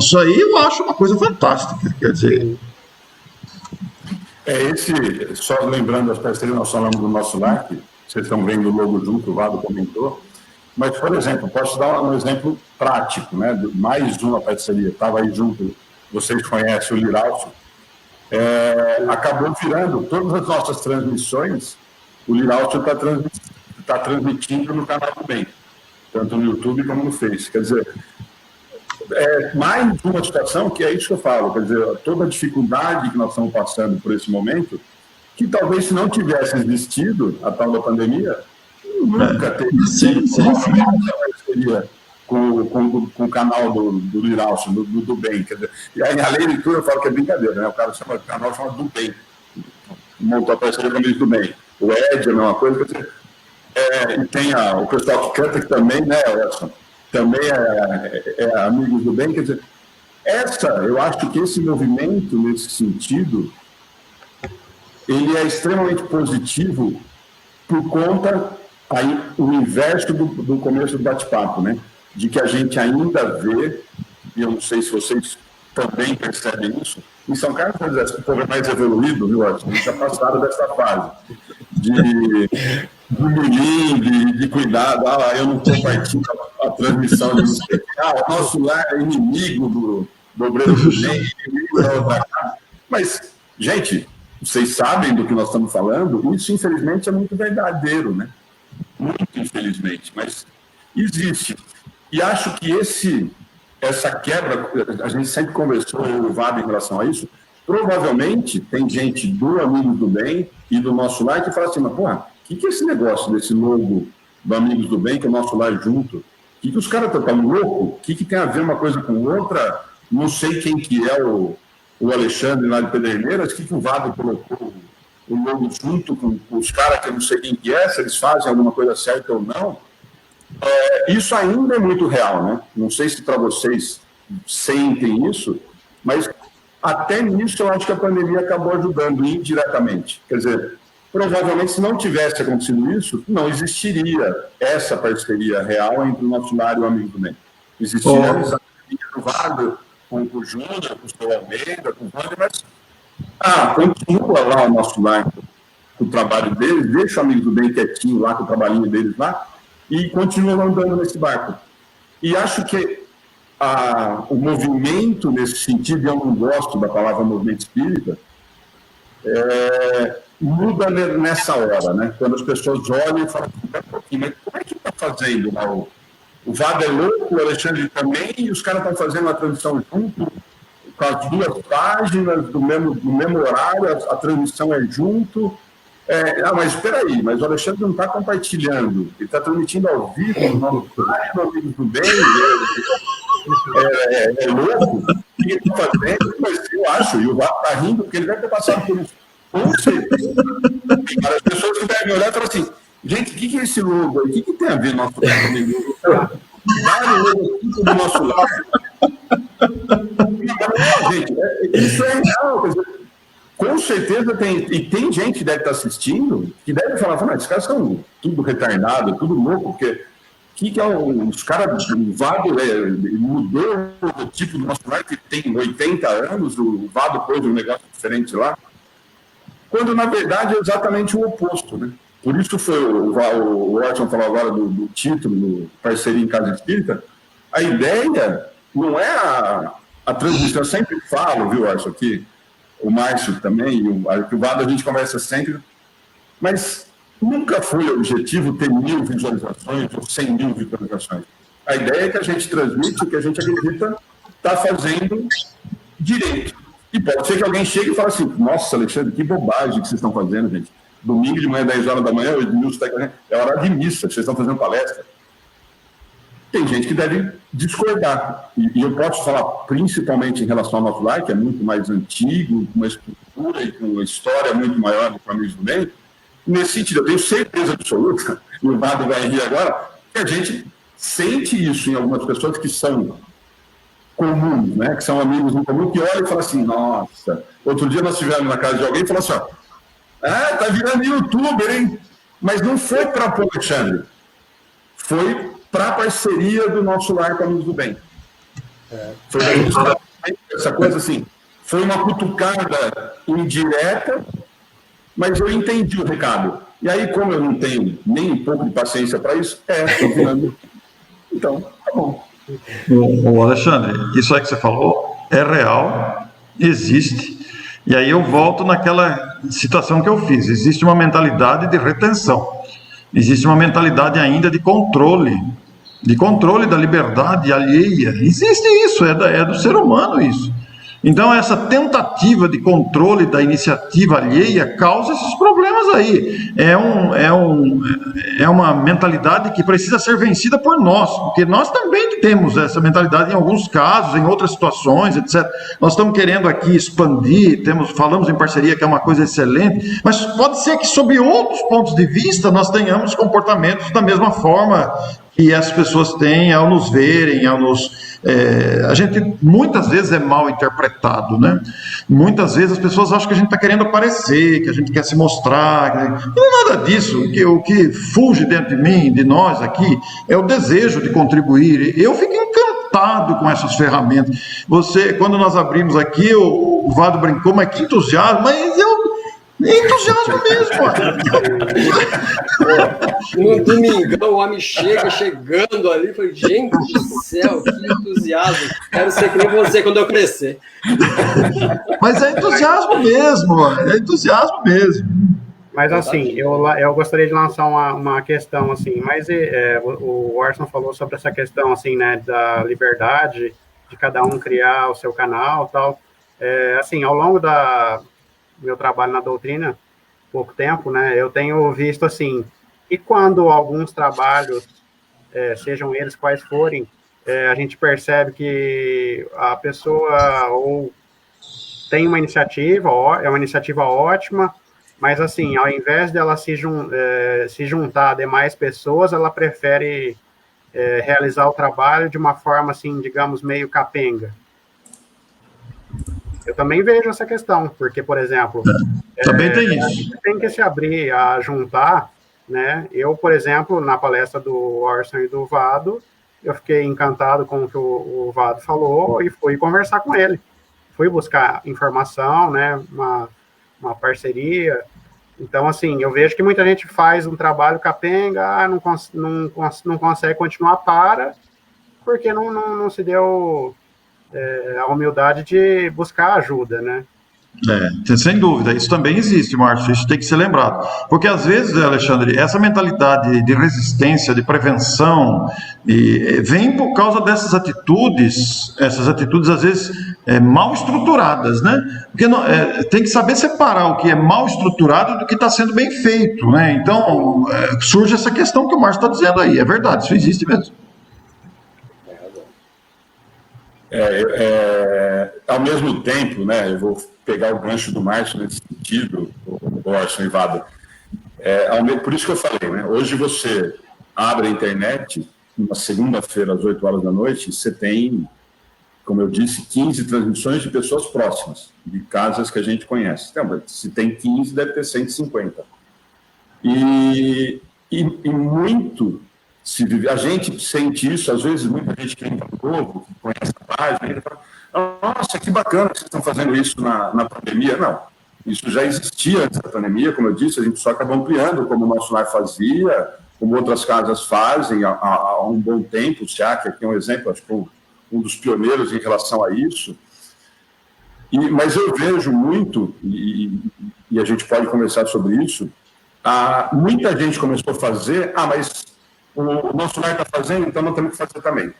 Isso aí eu acho uma coisa fantástica, quer dizer... Só lembrando as parcerias, nós falamos do Nosso Lar, que vocês estão vendo o logo junto, o Vado comentou, mas, por exemplo, posso dar um exemplo prático, né? Mais uma parceria, estava aí junto, vocês conhecem o Liralcio, acabou virando todas as nossas transmissões, o Liralcio está transmitindo no canal do Bem, tanto no YouTube como no Face. Quer dizer, mais uma situação que é isso que eu falo, quer dizer, toda a dificuldade que nós estamos passando por esse momento, que talvez se não tivesse existido a tal da pandemia, nunca teria sido parceria com o canal do Liralcio, do Bem. Quer dizer, e aí, além de tudo, eu falo que é brincadeira, né? O cara chama o canal do Bem. Montou a parceria com o do Bem. O Ed é a mesma coisa, quer dizer, e tem o pessoal que canta que também, né, Edson? Também é Amigos do Bem, quer dizer, eu acho que esse movimento, nesse sentido, ele é extremamente positivo por conta, aí, o inverso do começo do bate-papo, né? De que a gente ainda vê, e eu não sei se vocês também percebem isso, em São Carlos, o povo é mais evoluído, viu, Edson? A gente já passaram dessa fase de cuidado, eu não compartilho a transmissão de o nosso lar é inimigo do obreiro do bem, inimigo da outra casa. Mas, gente, vocês sabem do que nós estamos falando, isso infelizmente é muito verdadeiro, né? Muito infelizmente, mas existe. E acho que essa quebra, a gente sempre conversou, eu e o Vado, em relação a isso, provavelmente tem gente do Amigos do Bem e do Nosso Lar que fala assim, mas porra, o que é esse negócio desse logo do Amigos do Bem, que é o Nosso Lar junto? O que os caras estão loucos? O que tem a ver uma coisa com outra? Não sei quem que é o Alexandre lá de Pederneiras, que o Vado colocou o logo junto com os caras que eu não sei quem que é, se eles fazem alguma coisa certa ou não. Isso ainda é muito real, né? Não sei se para vocês sentem isso, mas até nisso eu acho que a pandemia acabou ajudando indiretamente. Quer dizer, provavelmente se não tivesse acontecido isso, não existiria essa parceria real entre o Nosso Lar e o Amigo do Bem. Existiria a amizade do Vado com o Júnior, com o seu Almeida, com o Wander, mas continua lá o Nosso Lar com o trabalho deles, deixa o Amigo do Bem quietinho lá com o trabalhinho deles lá, e continuam andando nesse barco. E acho que o movimento nesse sentido, e eu não gosto da palavra movimento espírita, muda nessa hora, né? Quando as pessoas olham e falam, mas como é que está fazendo? O Vado é louco, o Alexandre também, e os caras estão fazendo a transmissão junto, com as duas páginas, do mesmo horário, a transmissão é junto. Mas espera aí, mas o Alexandre não está compartilhando, ele está transmitindo ao vivo no nosso live, no Amigos do Bem, é louco, o que ele está fazendo? Mas eu acho, e o Vato está rindo, porque ele deve ter passado por isso. Com certeza. Para as pessoas que devem olhar e falar assim, gente, o que é esse logo aí? O que tem a ver nosso amigo? Dá o logo do nosso lado. Gente, isso é real, quer dizer, com certeza tem gente que deve estar assistindo, que deve falar, esses caras são tudo retardado, tudo louco, porque que é os caras, o Vado mudou o tipo do nosso lar, que tem 80 anos, o Vado pôs um negócio diferente lá, quando na verdade é exatamente o oposto, né? Por isso foi o Watson falou agora do título, do Parceria em Casa Espírita, a ideia não é a transmissão, eu sempre falo, viu, Watson, aqui, o Márcio também, o Vado a gente conversa sempre, mas nunca foi o objetivo ter 1000 visualizações ou 100.000 visualizações. A ideia é que a gente transmite o que a gente acredita está fazendo direito. E pode ser que alguém chegue e fale assim, nossa, Alexandre, que bobagem que vocês estão fazendo, gente. Domingo de manhã, 10 horas da manhã, é hora de missa, vocês estão fazendo palestra. Tem gente que deve discordar. E eu posso falar principalmente em relação ao nosso lar, que é muito mais antigo, com uma estrutura e com uma história muito maior do Amigos do Bem. Nesse sentido, eu tenho certeza absoluta, e o Vado vai rir agora, que a gente sente isso em algumas pessoas que são comuns, né? Que são amigos em comum, que olham e falam assim, nossa, outro dia nós estivemos na casa de alguém e falou assim, tá virando youtuber, hein? Mas não foi para o Alexandre, foi para a parceria do nosso lar com Amigos do Bem. Foi essa coisa assim, foi uma cutucada indireta, mas eu entendi o recado. E aí, como eu não tenho nem um pouco de paciência para isso, estou virando. Então, tá bom. O Alexandre, isso aí que você falou é real, existe. E aí eu volto naquela situação que eu fiz. Existe uma mentalidade de retenção. Existe uma mentalidade ainda de controle da liberdade alheia. Existe isso, é do ser humano isso. Então, essa tentativa de controle da iniciativa alheia causa esses problemas aí. É uma mentalidade que precisa ser vencida por nós, porque nós também temos essa mentalidade em alguns casos, em outras situações, etc. Nós estamos querendo aqui expandir, falamos em parceria, que é uma coisa excelente, mas pode ser que, sob outros pontos de vista, nós tenhamos comportamentos da mesma forma que as pessoas têm ao nos verem, a gente muitas vezes é mal interpretado, né? Muitas vezes as pessoas acham que a gente está querendo aparecer, que a gente quer se mostrar, não é nada disso. O que fulge dentro de mim, de nós aqui, é o desejo de contribuir. Eu fico encantado com essas ferramentas. Quando nós abrimos aqui, o Vado brincou, mas que entusiasmo, mas entusiasmo mesmo. No domingão, o homem chegando ali, falei, gente do céu, que entusiasmo. Quero ser que nem você quando eu crescer. Mas é entusiasmo mesmo. Mas assim, eu gostaria de lançar uma questão assim, mas o Orson falou sobre essa questão assim, né, da liberdade de cada um criar o seu canal, tal. Assim, ao longo meu trabalho na doutrina, pouco tempo, né, eu tenho visto assim, e quando alguns trabalhos, sejam eles quais forem, a gente percebe que a pessoa ou tem uma iniciativa, é uma iniciativa ótima, mas assim, ao invés dela se juntar a demais pessoas, ela prefere realizar o trabalho de uma forma, assim, digamos, meio capenga. Eu também vejo essa questão, porque, por exemplo... Também tem isso. Tem que se abrir a juntar, né? Eu, por exemplo, na palestra do Orson e do Vado, eu fiquei encantado com o que o Vado falou e fui conversar com ele. Fui buscar informação, né? Uma parceria. Então, assim, eu vejo que muita gente faz um trabalho capenga, não consegue continuar, porque não se deu... a humildade de buscar ajuda, né? Sem dúvida, isso também existe, Márcio, isso tem que ser lembrado. Porque às vezes, Alexandre, essa mentalidade de resistência, de prevenção, vem por causa dessas atitudes, essas atitudes às vezes mal estruturadas, né? Porque tem que saber separar o que é mal estruturado do que está sendo bem feito, né? Então, surge essa questão que o Márcio está dizendo aí, é verdade, isso existe mesmo. Ao mesmo tempo, né, eu vou pegar o gancho do Márcio nesse sentido, o Orson e Vada. Por isso que eu falei, né, hoje você abre a internet, numa segunda-feira às 8 horas da noite, você tem, como eu disse, 15 transmissões de pessoas próximas, de casas que a gente conhece. Então, se tem 15, deve ter 150. E muito... a gente sente isso, às vezes, muita gente que entra novo, que conhece a página, fala, nossa, que bacana que vocês estão fazendo isso na pandemia. Não, isso já existia antes da pandemia, como eu disse, a gente só acabou ampliando, como o Nosso Lar fazia, como outras casas fazem há um bom tempo. O SEAC aqui é um exemplo, acho que um dos pioneiros em relação a isso. Mas eu vejo muito, e a gente pode conversar sobre isso, muita gente começou a fazer, mas o Nosso Lar está fazendo, então nós temos que fazer também.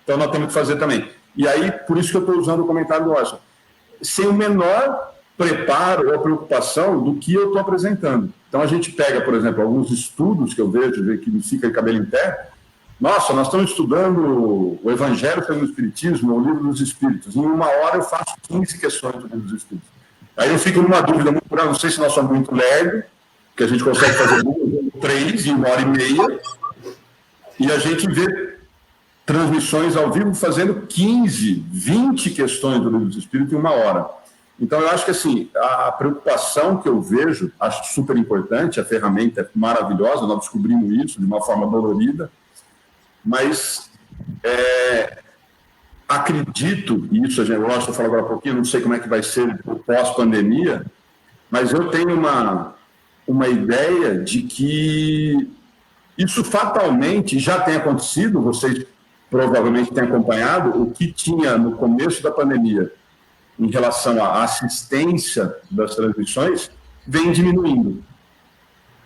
Então nós temos que fazer também. E aí, por isso que eu estou usando o comentário do Orson. Sem o menor preparo ou preocupação do que eu estou apresentando. Então a gente pega, por exemplo, alguns estudos que eu vejo que me fica de cabelo em pé. Nossa, nós estamos estudando o Evangelho pelo Espiritismo, o Livro dos Espíritos. Em 1 hora eu faço 15 questões do Livro dos Espíritos. Aí eu fico numa dúvida muito grande, não sei se nós somos muito lerdos, que a gente consegue fazer 3 em 1h30, e a gente vê transmissões ao vivo fazendo 15, 20 questões do Livro dos Espíritos em 1 hora. Então, eu acho que assim, a preocupação que eu vejo, acho super importante, a ferramenta é maravilhosa, nós descobrimos isso de uma forma dolorida, mas acredito, e isso a gente gosta de falar agora um pouquinho, não sei como é que vai ser o pós-pandemia, mas eu tenho uma ideia de que isso fatalmente já tem acontecido, vocês provavelmente têm acompanhado, o que tinha no começo da pandemia em relação à assistência das transmissões, vem diminuindo.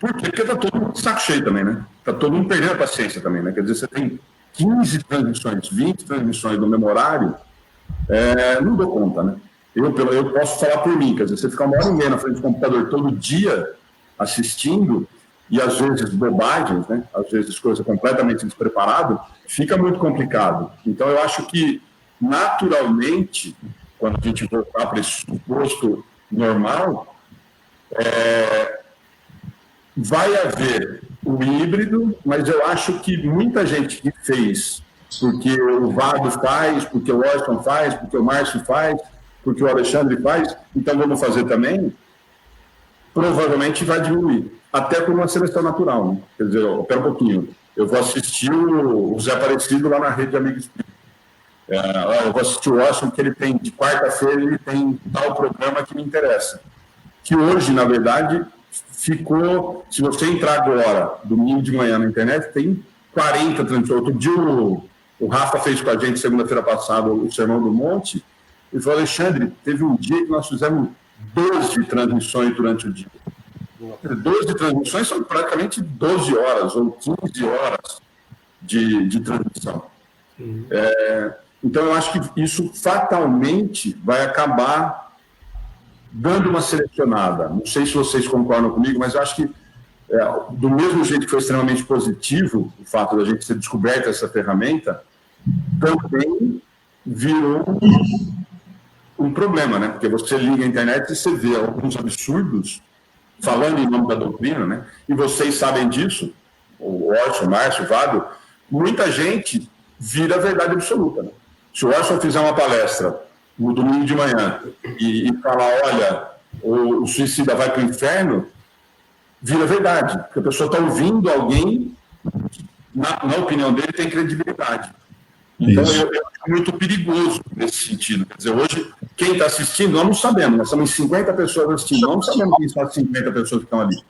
Por quê? Porque está todo mundo de saco cheio também, né? Está todo mundo perdendo a paciência também, né? Quer dizer, você tem 15 transmissões, 20 transmissões no mesmo horário, não dou conta, né? Eu posso falar por mim, quer dizer, você ficar 1h30 na frente do computador todo dia assistindo, e às vezes bobagens, né? Às vezes coisa completamente despreparada, fica muito complicado. Então, eu acho que, naturalmente, quando a gente voltar para esse suposto normal, vai haver o híbrido, mas eu acho que muita gente que fez, porque o Vado faz, porque o Orson faz, porque o Márcio faz, porque o Alexandre faz, então vamos fazer também, provavelmente vai diminuir, até por uma seleção natural, né? Quer dizer, espera um pouquinho, eu vou assistir o Zé Aparecido lá na Rede de Amigos Espíritos. Eu vou assistir o Orson, que ele tem, de quarta-feira, ele tem tal programa que me interessa. Que hoje, na verdade, ficou, se você entrar agora, domingo de manhã na internet, tem 40 transmissões. Outro dia o Rafa fez com a gente, segunda-feira passada, o Sermão do Monte, e falou, Alexandre, teve um dia que nós fizemos 12 transmissões durante o dia. 12 transmissões são praticamente 12 horas ou 15 horas de transmissão. Então, eu acho que isso fatalmente vai acabar dando uma selecionada. Não sei se vocês concordam comigo, mas eu acho que, do mesmo jeito que foi extremamente positivo o fato da gente ter descoberto essa ferramenta, também virou um problema, né? Porque você liga a internet e você vê alguns absurdos falando em nome da doutrina, né? E vocês sabem disso, o Orson, o Márcio, o Vado, muita gente vira a verdade absoluta, né? Se o Orson fizer uma palestra no domingo de manhã e falar, olha, o suicida vai para o inferno, vira verdade, porque a pessoa está ouvindo alguém que, na opinião dele, tem credibilidade. Então, eu acho muito perigoso nesse sentido. Quer dizer, hoje, quem está assistindo, nós não sabemos, nós somos 50 pessoas assistindo, nós não sabemos quem são as 50 pessoas que estão ali.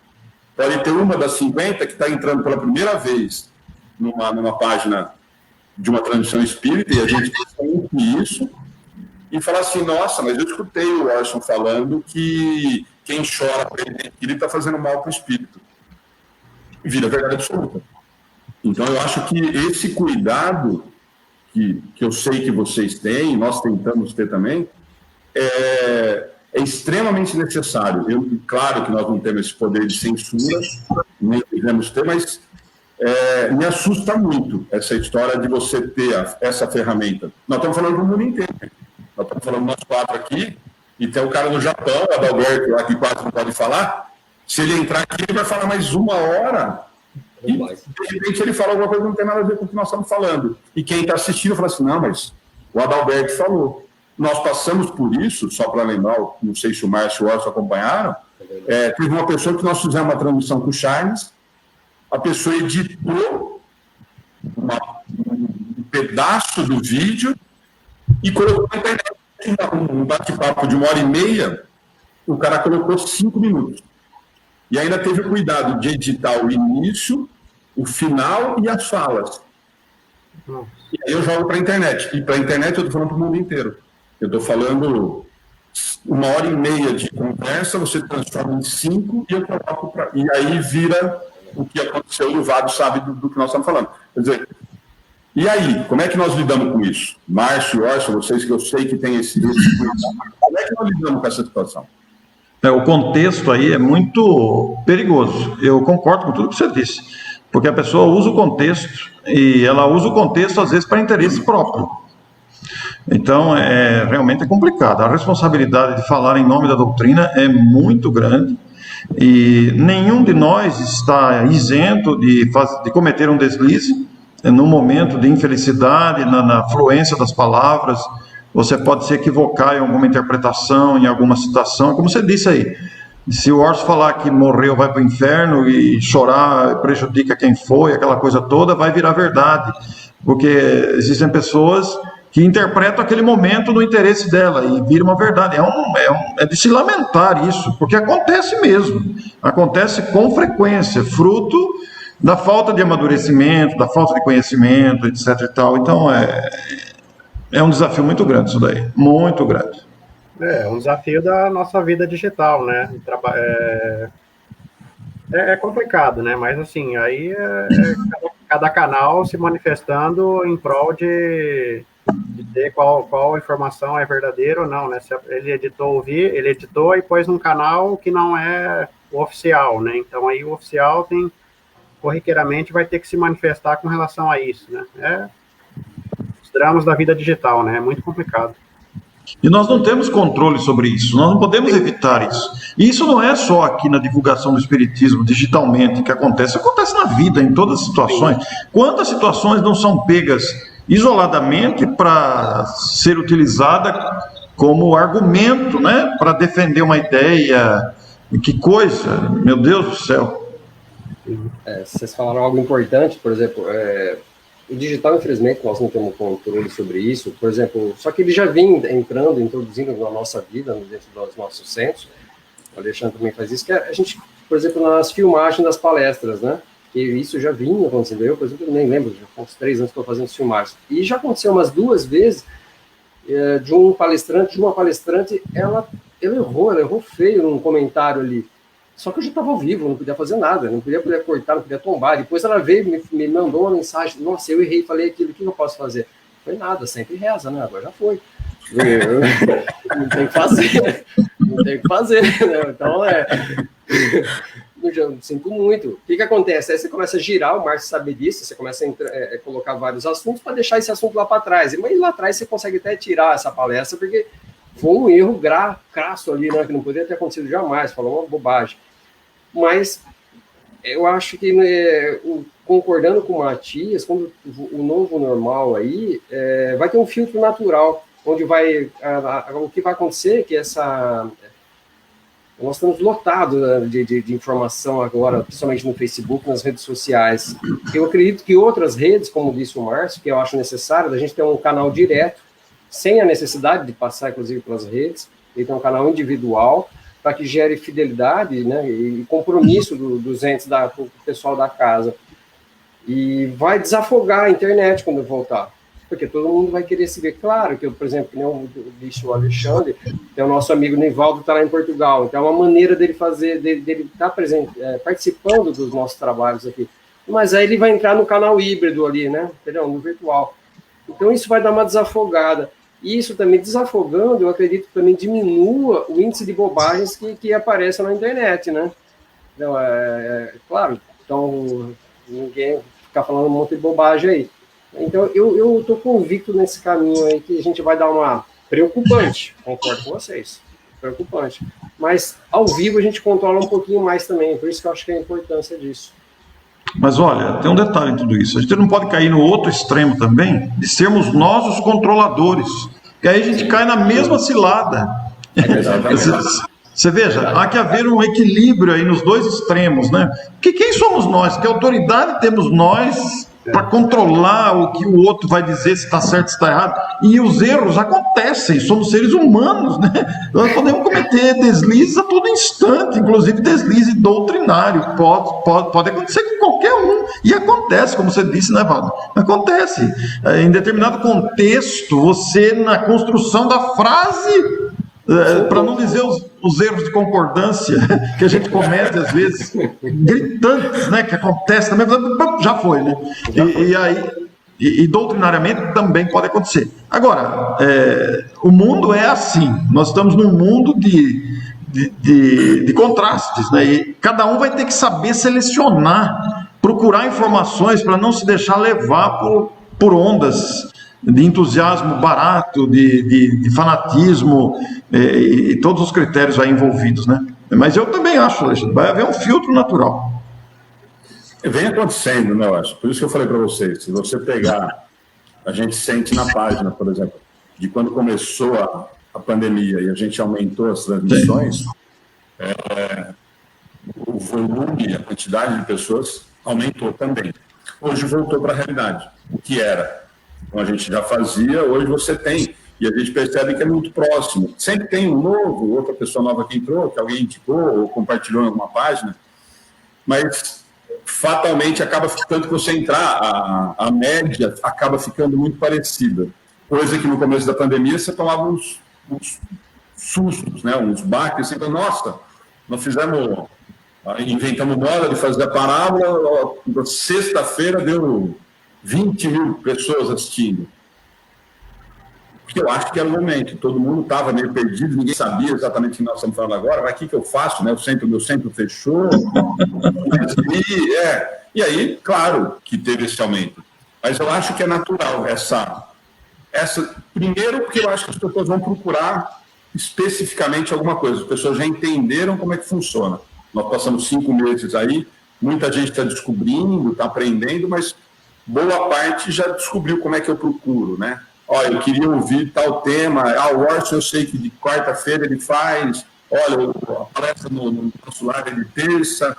Pode ter uma das 50 que está entrando pela primeira vez numa página de uma transmissão espírita, e a gente tem isso, e falar assim, nossa, mas eu escutei o Orson falando que quem chora por ele está fazendo mal para o espírito. E vira verdade absoluta. Então, eu acho que esse cuidado que eu sei que vocês têm, nós tentamos ter também, é extremamente necessário. Claro que nós não temos esse poder de censura, nem devemos ter, mas me assusta muito essa história de você ter essa ferramenta. Nós estamos falando do mundo inteiro. Nós estamos falando nós 4 aqui, e tem o cara no Japão, o Adalberto, lá que quase não pode falar. Se ele entrar aqui, ele vai falar mais 1 hora, e de repente ele fala alguma coisa que não tem nada a ver com o que nós estamos falando. E quem está assistindo fala assim, não, mas o Adalberto falou. Nós passamos por isso, só para lembrar, não sei se o Márcio e o Orson acompanharam, teve uma pessoa que nós fizemos uma transmissão com o Charles, a pessoa editou um pedaço do vídeo e colocou na internet um bate-papo de 1h30, o cara colocou 5 minutos. E ainda teve o cuidado de editar o início, o final e as falas. E aí eu jogo para a internet. E para a internet eu estou falando para o mundo inteiro. Eu estou falando 1h30 de conversa, você transforma em 5 e eu coloco para. E aí vira o que aconteceu e o Vado sabe do que nós estamos falando. Quer dizer, e aí, como é que nós lidamos com isso? Márcio, Orson, vocês que eu sei que tem esse como é que nós lidamos com essa situação? O contexto aí é muito perigoso. Eu concordo com tudo que você disse, porque a pessoa usa o contexto e ela usa o contexto às vezes para interesse próprio. Então, realmente é complicado. A responsabilidade de falar em nome da doutrina é muito grande e nenhum de nós está isento de cometer um deslize no momento de infelicidade, na fluência das palavras. Você pode se equivocar em alguma interpretação, em alguma citação, como você disse aí. Se o Orson falar que morreu, vai para o inferno e chorar prejudica quem foi, aquela coisa toda, vai virar verdade. Porque existem pessoas que interpretam aquele momento no interesse dela e vira uma verdade. É de se lamentar isso, porque acontece mesmo. Acontece com frequência, fruto da falta de amadurecimento, da falta de conhecimento, etc. e tal. Então, é um desafio muito grande isso daí, muito grande. É um desafio da nossa vida digital, né? É complicado, né? Mas, assim, aí cada canal se manifestando em prol de ter qual informação é verdadeira ou não, né? Se ele editou e pôs num canal que não é o oficial, né? Então, aí o oficial corriqueiramente vai ter que se manifestar com relação a isso, né? Os dramas da vida digital, né? É muito complicado. E nós não temos controle sobre isso, nós não podemos evitar isso. E isso não é só aqui na divulgação do espiritismo digitalmente que acontece na vida, em todas as situações. Quantas situações não são pegas isoladamente para ser utilizada como argumento, né, para defender uma ideia? Que coisa, meu Deus do céu. Vocês falaram algo importante, por exemplo, o digital, infelizmente, nós não temos controle sobre isso, por exemplo, só que ele já vem introduzindo na nossa vida, dentro dos nossos centros, o Alexandre também faz isso, que a gente, por exemplo, nas filmagens das palestras, né, que isso já vinha acontecendo, eu, por exemplo, nem lembro, já há uns 3 anos que estou fazendo as filmagens, e já aconteceu umas 2 vezes, de uma palestrante, ela errou feio num comentário ali. Só que eu já estava ao vivo, não podia fazer nada, não podia cortar, não podia tombar. Depois ela veio, me mandou uma mensagem, nossa, eu errei, falei aquilo, o que eu posso fazer? Foi nada, sempre reza, né? Agora já foi. Não tem que fazer, né? Então, eu sinto muito. O que acontece? Aí você começa a girar, o Márcio sabe disso, você começa a colocar vários assuntos para deixar esse assunto lá para trás. Mas lá atrás você consegue até tirar essa palestra, porque foi um erro crasso ali, né? Que não poderia ter acontecido jamais, falou uma bobagem. Mas eu acho que, concordando com o Matias, quando o novo normal aí, vai ter um filtro natural, onde o que vai acontecer é que nós estamos lotados de informação agora, principalmente no Facebook, nas redes sociais. Eu acredito que outras redes, como disse o Márcio, que eu acho necessário, a gente ter um canal direto, sem a necessidade de passar, inclusive, pelas redes, e ter um canal individual, para que gere fidelidade, né, e compromisso dos entes, do pessoal da casa. E vai desafogar a internet quando voltar. porque todo mundo vai querer se ver. Claro que, por exemplo, que nem disse o Alexandre, tem o nosso amigo Nivaldo, está lá em Portugal, então é uma maneira dele fazer, dele estar presente, participando dos nossos trabalhos aqui. Mas aí ele vai entrar no canal híbrido ali, né? Entendeu? No virtual. Então isso vai dar uma desafogada. E isso também, desafogando, eu acredito que também diminua o índice de bobagens que aparece na internet, né? Então, claro, então ninguém ficar falando um monte de bobagem aí. Então eu estou convicto nesse caminho aí que a gente vai dar uma preocupante, concordo com vocês, preocupante. Mas ao vivo a gente controla um pouquinho mais também, por isso que eu acho que é a importância disso. Mas olha, tem um detalhe em tudo isso. A gente não pode cair no outro extremo também, de sermos nós os controladores. Que aí a gente cai na mesma cilada. Você veja, há que haver um equilíbrio aí nos dois extremos, né? Porque quem somos nós? Que autoridade temos nós para controlar o que o outro vai dizer, se está certo, se está errado? E os erros acontecem, somos seres humanos, né? Nós podemos cometer deslizes a todo instante, inclusive deslize doutrinário. Pode acontecer com qualquer um, e acontece, como você disse, né, Valdo? Acontece. Em determinado contexto, você, na construção da frase, para não dizer os erros de concordância que a gente comete às vezes, gritantes, né, que acontece também, já foi, né? E doutrinariamente também pode acontecer. Agora, o mundo é assim, nós estamos num mundo de contrastes, né? E cada um vai ter que saber selecionar, procurar informações para não se deixar levar por ondas de entusiasmo barato, de fanatismo, e todos os critérios aí envolvidos, né? Mas eu também acho, Alexandre, vai haver um filtro natural. Vem acontecendo, né, eu acho. Por isso que eu falei para vocês, se você pegar, a gente sente na página, por exemplo, de quando começou a pandemia e a gente aumentou as transmissões, o volume, a quantidade de pessoas aumentou também. Hoje voltou para a realidade, o que era. Então a gente já fazia, hoje você tem, e a gente percebe que é muito próximo. Sempre tem um novo, outra pessoa nova que entrou, que alguém indicou ou compartilhou em alguma página, mas fatalmente acaba ficando, que você entrar, a média acaba ficando muito parecida. Coisa que no começo da pandemia você tomava uns sustos, né? Uns baques, assim, nossa, nós inventamos moda de fazer a parábola, sexta-feira deu 20 mil pessoas assistindo. Porque eu acho que era o momento, todo mundo estava meio perdido, ninguém sabia exatamente o que nós estamos falando agora, mas o que eu faço, né? Meu centro fechou. E aí, claro que teve esse aumento. Mas eu acho que é natural essa. Primeiro, porque eu acho que as pessoas vão procurar especificamente alguma coisa. As pessoas já entenderam como é que funciona. Nós passamos 5 meses aí, muita gente está descobrindo, está aprendendo, mas boa parte já descobriu como é que eu procuro, né? Olha, eu queria ouvir tal tema, o Orson eu sei que de quarta-feira ele faz, olha, a palestra no consular é de terça.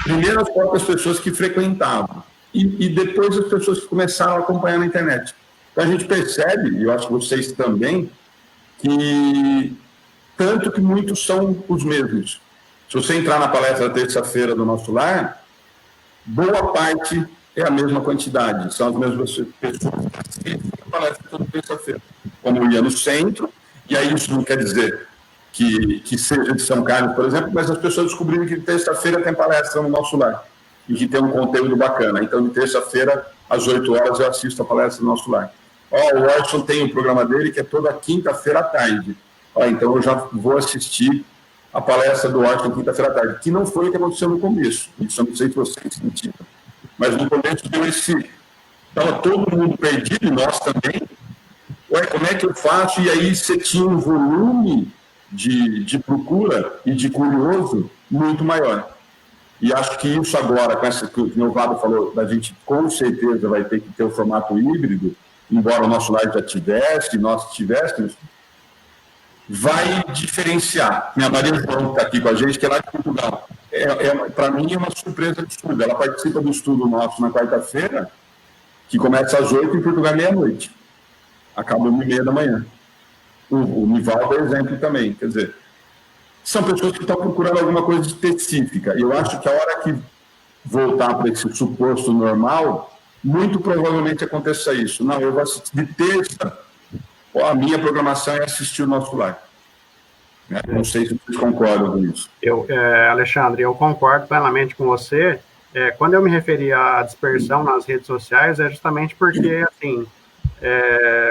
Primeiro as próprias pessoas que frequentavam, e depois as pessoas que começaram a acompanhar na internet. Então a gente percebe, e eu acho que vocês também, que tanto que muitos são os mesmos. Se você entrar na palestra da terça-feira do Nosso Lar, boa parte é a mesma quantidade, são as mesmas pessoas que palestra toda terça-feira. Como ia no centro, e aí isso não quer dizer que seja de São Carlos, por exemplo, mas as pessoas descobriram que terça-feira tem palestra no Nosso Lar, e que tem um conteúdo bacana. Então, de terça-feira, às 8 horas, eu assisto a palestra no Nosso Lar. O Orson tem o programa dele, que é toda quinta-feira à tarde. Então, eu já vou assistir a palestra do Orson quinta-feira à tarde, que não foi o que aconteceu no começo. Isso eu não sei se vocês sentiram. Mas no começo deu estava todo mundo perdido, e nós também. Como é que eu faço? E aí você tinha um volume de procura e de curioso muito maior. E acho que isso agora, com essa que o Novato falou, da gente com certeza vai ter que ter o formato híbrido, embora o Nosso Lar já tivesse, nós tivéssemos, vai diferenciar. Minha Maria João está aqui com a gente, que é lá de Portugal. Para mim é uma surpresa de estudo. Ela participa do estudo nosso na quarta-feira, que começa às 8 em Portugal meia-noite. Acaba às 1h30 da manhã. O Nivaldo é exemplo também. Quer dizer, são pessoas que estão procurando alguma coisa específica. E eu acho que a hora que voltar para esse suposto normal, muito provavelmente aconteça isso. Não, eu vou assistir de terça, a minha programação é assistir o nosso live. Não sei se vocês concordam com isso. Alexandre, eu concordo plenamente com você. Quando eu me referi à dispersão nas redes sociais, é justamente porque, assim,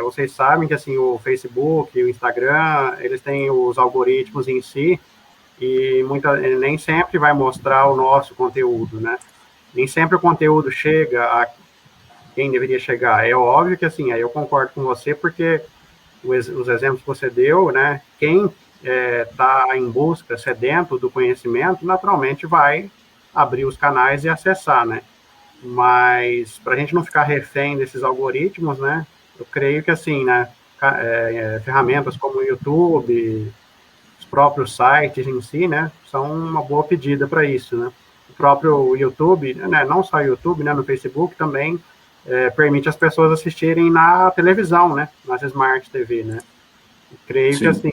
vocês sabem que, assim, o Facebook, o Instagram, eles têm os algoritmos em si, e nem sempre vai mostrar o nosso conteúdo, né? Nem sempre o conteúdo chega a quem deveria chegar. É óbvio que, assim, aí eu concordo com você, porque os exemplos que você deu, né? Quem está em busca, sedento do conhecimento, naturalmente vai abrir os canais e acessar, né? Mas, para a gente não ficar refém desses algoritmos, né? Eu creio que, assim, né? Ferramentas como o YouTube, os próprios sites em si, né? São uma boa pedida para isso, né? O próprio YouTube, né? Não só o YouTube, né? No Facebook também permite as pessoas assistirem na televisão, né? Nas Smart TV, né? Eu creio que, assim,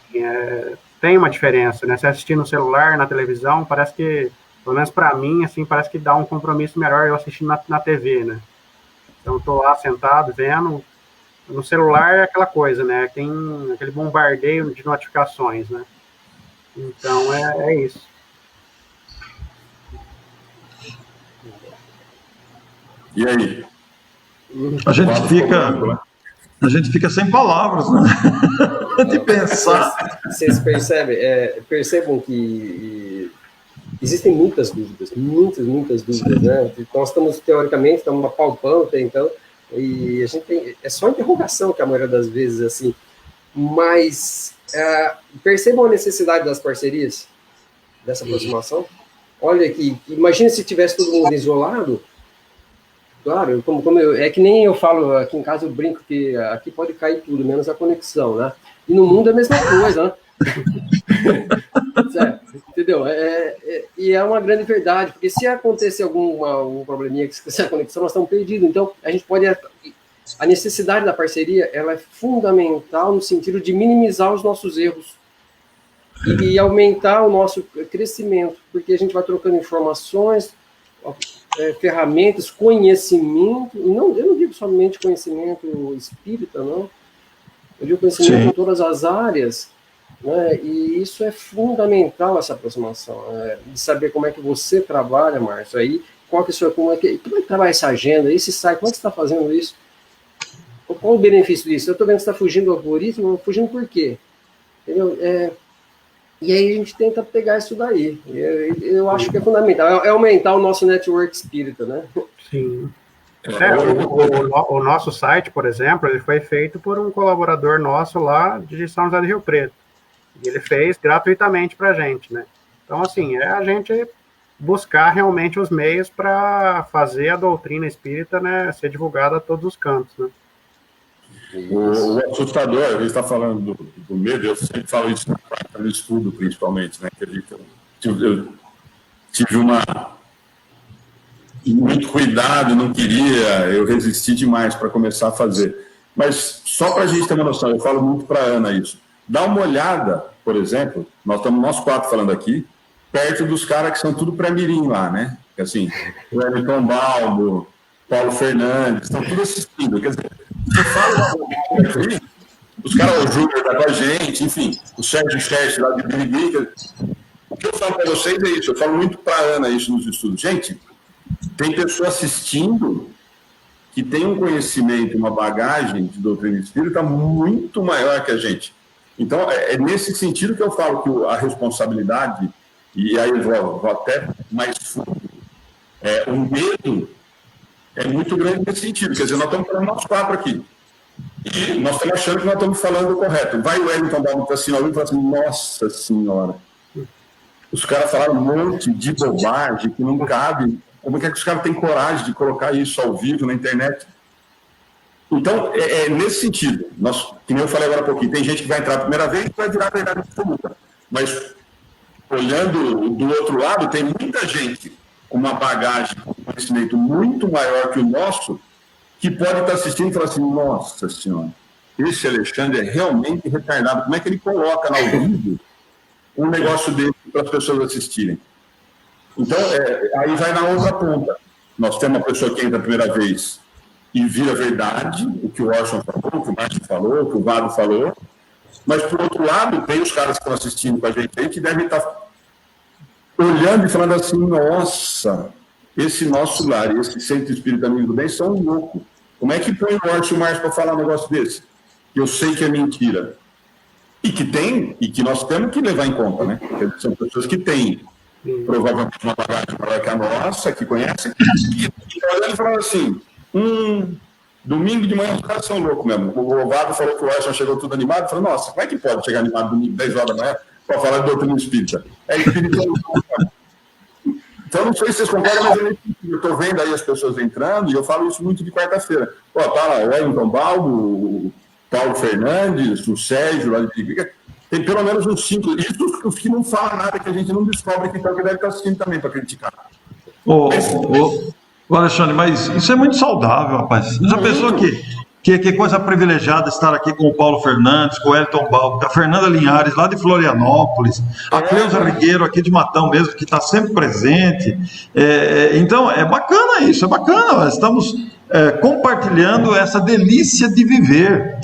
tem uma diferença, né? Se assistir no celular, na televisão, parece que, pelo menos para mim, assim, parece que dá um compromisso melhor eu assistir na TV, né? Então, eu tô lá sentado, vendo. No celular é aquela coisa, né? Tem aquele bombardeio de notificações, né? Então, é isso. E aí? A gente fica sem palavras, né? De pensar. Vocês percebam que existem muitas dúvidas, muitas dúvidas, né? Nós estamos, teoricamente, apalpando, tentando, e a gente tem, é só interrogação que a maioria das vezes, assim, mas percebam a necessidade das parcerias, dessa aproximação. Olha aqui, imagina se tivesse todo mundo isolado. Claro, é que nem eu falo aqui em casa, eu brinco que aqui pode cair tudo, menos a conexão, né? E no mundo é a mesma coisa, né? Certo, entendeu? E é uma grande verdade, porque se acontecer algum probleminha com essa conexão, nós estamos perdidos. Então, a gente pode... A necessidade da parceria, ela é fundamental no sentido de minimizar os nossos erros e aumentar o nosso crescimento, porque a gente vai trocando informações, ferramentas, conhecimento, eu não digo somente conhecimento espírita, não. Eu digo conhecimento em todas as áreas, né? E isso é fundamental, essa aproximação, de saber como é que você trabalha, Márcio, aí, como é que trabalha essa agenda, esse site, como é que você está fazendo isso? Qual o benefício disso? Eu estou vendo que você está fugindo do algoritmo, fugindo por quê? Entendeu? E aí a gente tenta pegar isso daí. Eu acho que é fundamental. É aumentar o nosso network espírita, né? Sim. O nosso site, por exemplo, ele foi feito por um colaborador nosso lá de São José do Rio Preto. E ele fez gratuitamente para a gente, né? Então, assim, a gente buscar realmente os meios para fazer a doutrina espírita, né, ser divulgada a todos os cantos, né? O assustador, a gente está falando do medo, eu sempre falo isso no estudo, principalmente, né? Eu tive muito cuidado, não queria, eu resisti demais para começar a fazer. Mas só para a gente ter uma noção, eu falo muito para a Ana isso. Dá uma olhada, por exemplo, nós 4 falando aqui, perto dos caras que são tudo pré-mirim lá, né? Assim, o Everton Balbo, Paulo Fernandes, estão tudo assistindo. Quer dizer, você fala aqui, os caras, o Júnior está com a gente, enfim, o Sérgio Chester lá de Birigui. O que eu falo para vocês é isso, eu falo muito para a Ana isso nos estudos. Gente, tem pessoa assistindo que tem um conhecimento, uma bagagem de doutrina espírita muito maior que a gente. Então, é nesse sentido que eu falo que a responsabilidade, e aí eu vou até mais fundo, o medo é muito grande nesse sentido. Quer dizer, nós estamos falando nós 4 aqui. E nós estamos achando que nós estamos falando o correto. Vai o Wellington dar uma assim, e fala assim, nossa senhora, os caras falaram um monte de bobagem que não cabe. Como é que os caras têm coragem de colocar isso ao vivo na internet? Então, nesse sentido, que nem eu falei agora há pouquinho, tem gente que vai entrar a primeira vez e vai virar verdade absoluta. Mas, olhando do outro lado, tem muita gente com uma bagagem, com um conhecimento muito maior que o nosso, que pode estar assistindo e falar assim, nossa senhora, esse Alexandre é realmente retardado. Como é que ele coloca ao vivo um negócio desse para as pessoas assistirem? Então, aí vai na outra ponta. Nós temos uma pessoa que entra a primeira vez e vira verdade o que o Orson falou, o que o Márcio falou, o que o Vado falou, mas, por outro lado, tem os caras que estão assistindo com a gente aí que devem estar olhando e falando assim, nossa, esse nosso lar, esse Centro Espírita Amigo do Bem são loucos. Como é que põe o Orson e o Márcio para falar um negócio desse? Que eu sei que é mentira. E que tem, e que nós temos que levar em conta, né? Porque são pessoas que têm provavelmente uma bagagem maior que a nossa, que conhecem, e olhando e falando assim, domingo de manhã os caras são loucos mesmo. O Vado falou que o Orson chegou tudo animado, falou, nossa, como é que pode chegar animado domingo, 10 horas da manhã, para falar de doutrina espírita? É espírita. Então, não sei se vocês concordam, mas eu estou vendo aí as pessoas entrando, e eu falo isso muito de quarta-feira. Ó, tá lá o Wellington Balbo, o Paulo Fernandes, o Sérgio, lá de... tem pelo menos uns 5. Isso os que não falam nada, que a gente não descobre que deve estar assistindo também para criticar. Ô, Alexandre, mas isso é muito saudável, rapaz. Já pensou que coisa privilegiada estar aqui com o Paulo Fernandes, com o Elton Balbo, com a Fernanda Linhares, lá de Florianópolis, a Cleusa Rigueiro, aqui de Matão mesmo, que está sempre presente. Então, é bacana isso, é bacana. Estamos compartilhando essa delícia de viver,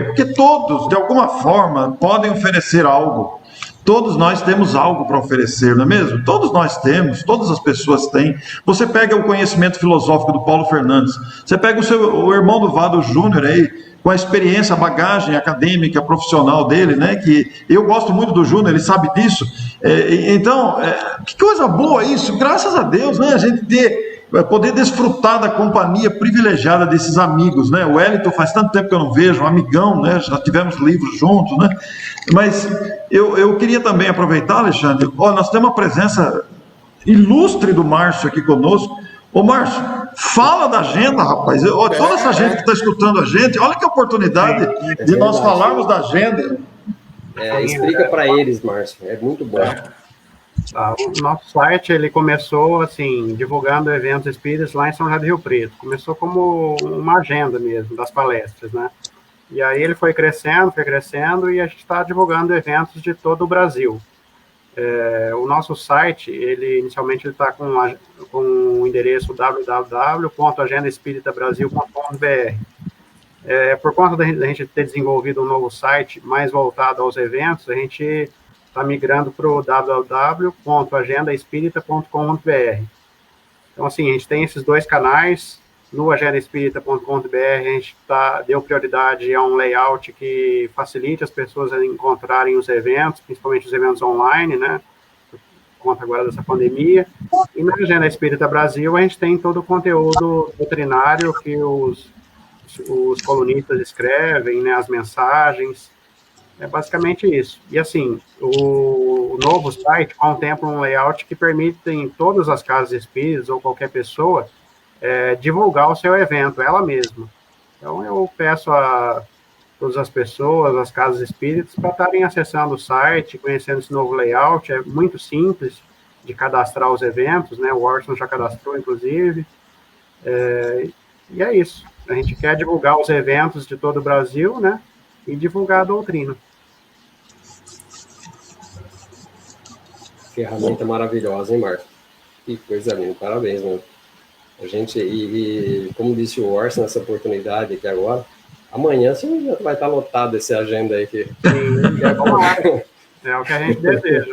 porque todos, de alguma forma, podem oferecer algo. Todos nós temos algo para oferecer, não é mesmo? Todos nós temos, todas as pessoas têm. Você pega o conhecimento filosófico do Paulo Fernandes, você pega o irmão do Vado Júnior aí, com a experiência, a bagagem acadêmica, profissional dele, né? Que eu gosto muito do Júnior, ele sabe disso. Então, que coisa boa isso, graças a Deus, né? A gente poder desfrutar da companhia privilegiada desses amigos, né? O Wellington faz tanto tempo que eu não vejo, um amigão, né? Já tivemos livros juntos, né? Mas eu queria também aproveitar, Alexandre, nós temos uma presença ilustre do Márcio aqui conosco. Ô Márcio, fala da agenda, rapaz. Toda essa gente que está escutando a gente, olha que oportunidade de nós falarmos da agenda. Explica para eles, Márcio, é muito bom. O nosso site, ele começou, assim, divulgando eventos espíritas lá em São José do Rio Preto. Começou como uma agenda mesmo, das palestras, né? E aí ele foi crescendo, e a gente está divulgando eventos de todo o Brasil. O nosso site, inicialmente ele está com o endereço www.agendaespiritabrasil.com.br. Por conta da gente ter desenvolvido um novo site mais voltado aos eventos, a gente está migrando para o www.agendaespirita.com.br. Então, assim, a gente tem esses dois canais. No agendaespirita.com.br, a gente deu prioridade a um layout que facilite as pessoas a encontrarem os eventos, principalmente os eventos online, né? Por conta agora dessa pandemia. E na Agenda Espírita Brasil, a gente tem todo o conteúdo doutrinário que os colunistas escrevem, né? As mensagens. É basicamente isso. E, assim, o novo site contempla um layout que permite em todas as casas espíritas ou qualquer pessoa divulgar o seu evento, ela mesma. Então, eu peço a todas as pessoas, as casas espíritas, para estarem acessando o site, conhecendo esse novo layout. É muito simples de cadastrar os eventos, né? O Orson já cadastrou, inclusive. E é isso. A gente quer divulgar os eventos de todo o Brasil, né? E divulgar a doutrina. Ferramenta maravilhosa, hein, Marco? Que coisa linda, parabéns, mano. A gente, como disse o Orson nessa oportunidade aqui agora, amanhã você já vai estar lotado essa agenda aí. É o que a gente deseja.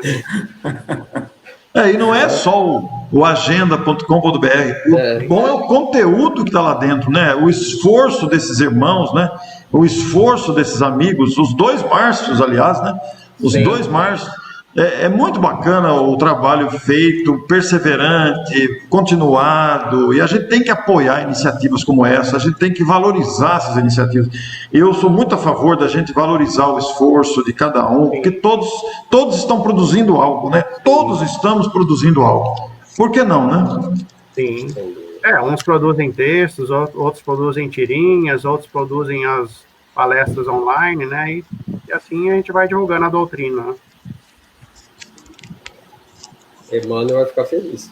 E não é só o agenda.com.br, o bom é o conteúdo que está lá dentro, né? O esforço desses irmãos, né? O esforço desses amigos, os dois Márcios, aliás, né? Os dois Márcios. É muito bacana o trabalho feito, perseverante, continuado, e a gente tem que apoiar iniciativas como essa, a gente tem que valorizar essas iniciativas. Eu sou muito a favor da gente valorizar o esforço de cada um, porque todos estão produzindo algo, né? Todos estamos produzindo algo. Por que não, né? Sim. Uns produzem textos, outros produzem tirinhas, outros produzem as palestras online, né? E assim a gente vai divulgando a doutrina, né? Emmanuel vai ficar feliz.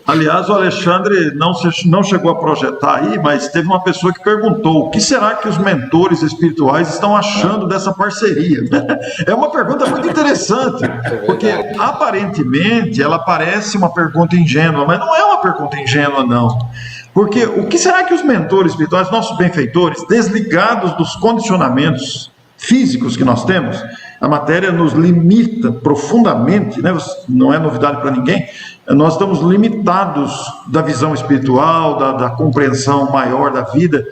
Aliás, o Alexandre não chegou a projetar aí, mas teve uma pessoa que perguntou: o que será que os mentores espirituais estão achando dessa parceria? É uma pergunta muito interessante, porque aparentemente ela parece uma pergunta ingênua, mas não é uma pergunta ingênua, não. Porque o que será que os mentores espirituais, nossos benfeitores, desligados dos condicionamentos físicos que nós temos, a matéria nos limita profundamente, né? Não é novidade para ninguém, nós estamos limitados da visão espiritual, da compreensão maior da vida,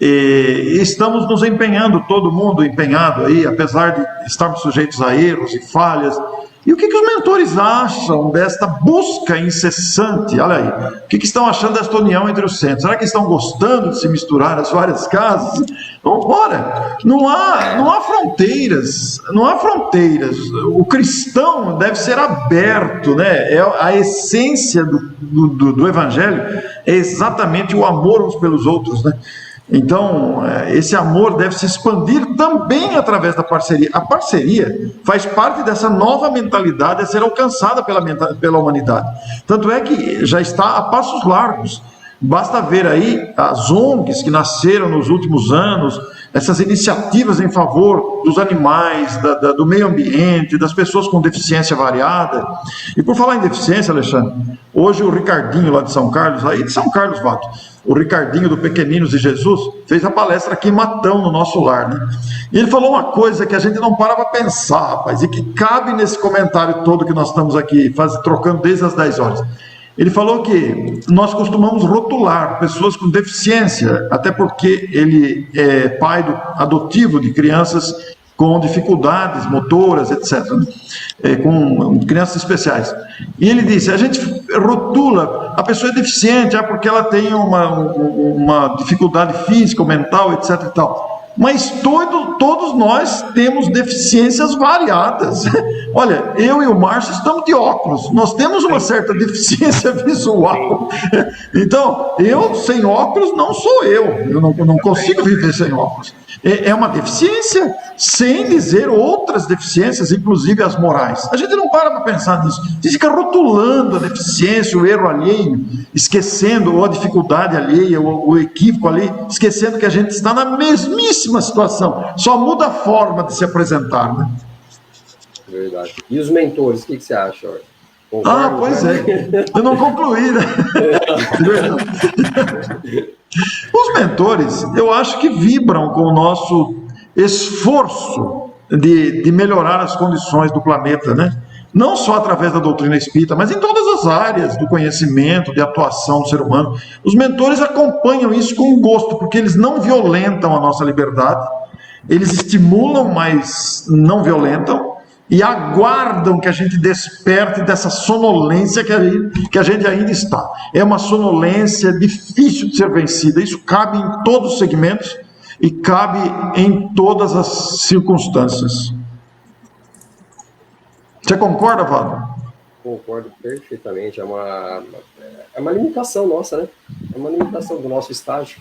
e estamos nos empenhando, todo mundo empenhado aí, apesar de estarmos sujeitos a erros e falhas. E o que os mentores acham desta busca incessante? Olha aí, o que estão achando desta união entre os centros? Será que estão gostando de se misturar as várias casas? Ora, não há fronteiras, não há fronteiras. O cristão deve ser aberto, né? A essência do evangelho é exatamente o amor uns pelos outros, né? Então, esse amor deve se expandir também através da parceria. A parceria faz parte dessa nova mentalidade a ser alcançada pela humanidade. Tanto é que já está a passos largos. Basta ver aí as ONGs que nasceram nos últimos anos, essas iniciativas em favor dos animais, do meio ambiente, das pessoas com deficiência variada. E por falar em deficiência, Alexandre, hoje o Ricardinho lá de São Carlos, aí de São Carlos, Vato, o Ricardinho do Pequeninos de Jesus, fez a palestra aqui em Matão, no nosso lar, né? E ele falou uma coisa que a gente não para para pensar, rapaz, e que cabe nesse comentário todo que nós estamos aqui trocando desde as 10 horas. Ele falou que nós costumamos rotular pessoas com deficiência, até porque ele é pai adotivo de crianças com dificuldades motoras, etc., com crianças especiais. E ele disse, a gente rotula, a pessoa é deficiente, porque ela tem uma dificuldade física ou mental, etc. e tal. Mas todos nós temos deficiências variadas. Olha, eu e o Márcio estamos de óculos, nós temos uma certa deficiência visual. Então, eu sem óculos não sou eu não consigo viver sem óculos. É uma deficiência, sem dizer outras deficiências, inclusive as morais. A gente não para pensar nisso. A gente fica rotulando a deficiência, o erro alheio, esquecendo, ou a dificuldade alheia, o equívoco ali, esquecendo que a gente está na mesmíssima situação. Só muda a forma de se apresentar, né? Verdade. E os mentores, o que você acha? Pois é. Eu não concluí, né? Os mentores, eu acho que vibram com o nosso esforço de melhorar as condições do planeta, né? Não só através da doutrina espírita, mas em todas as áreas do conhecimento, de atuação do ser humano. Os mentores acompanham isso com gosto, porque eles não violentam a nossa liberdade, eles estimulam, mas não violentam, e aguardam que a gente desperte dessa sonolência que a gente ainda está. É uma sonolência difícil de ser vencida. Isso cabe em todos os segmentos e cabe em todas as circunstâncias. Você concorda, Valdo? Concordo perfeitamente. É uma limitação nossa, né? É uma limitação do nosso estágio.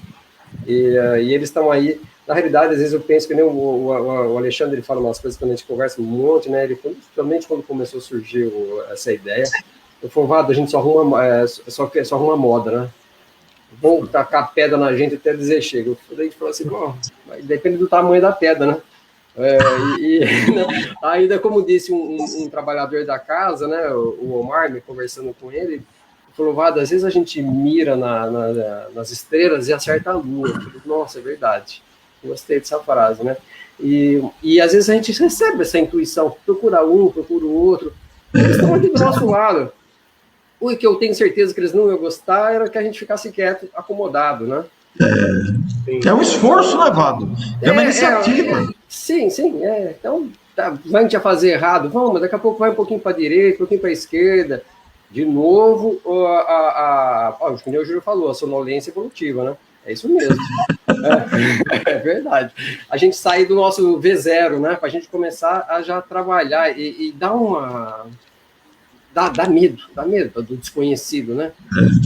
E eles estão aí. Na realidade, às vezes eu penso que nem o Alexandre, ele fala umas coisas quando a gente conversa um monte, né? Ele, principalmente quando começou a surgir essa ideia, eu falei, Vado, a gente só arruma moda, né? Vão tacar pedra na gente até dizer chega. Daí a gente falou assim, depende do tamanho da pedra, né? Ainda como disse um trabalhador da casa, né? O Omar, me conversando com ele, falou, Vado, às vezes a gente mira nas estrelas e acerta a lua. Eu falei, nossa, é verdade. Gostei dessa frase, né? E às vezes a gente recebe essa intuição, procura um, procura o outro. Eles estão aqui do nosso lado. O que eu tenho certeza que eles não iam gostar era que a gente ficasse quieto, acomodado, né? É um esforço, né, Vado? É uma iniciativa. Sim. Então, a gente ia fazer errado, vamos, daqui a pouco vai um pouquinho para a direita, um pouquinho para a esquerda. De novo, o que o Júlio falou, a sonolência evolutiva, né? É isso mesmo. É verdade. A gente sair do nosso V0, né? Para a gente começar a já trabalhar e dar dá medo do desconhecido, né?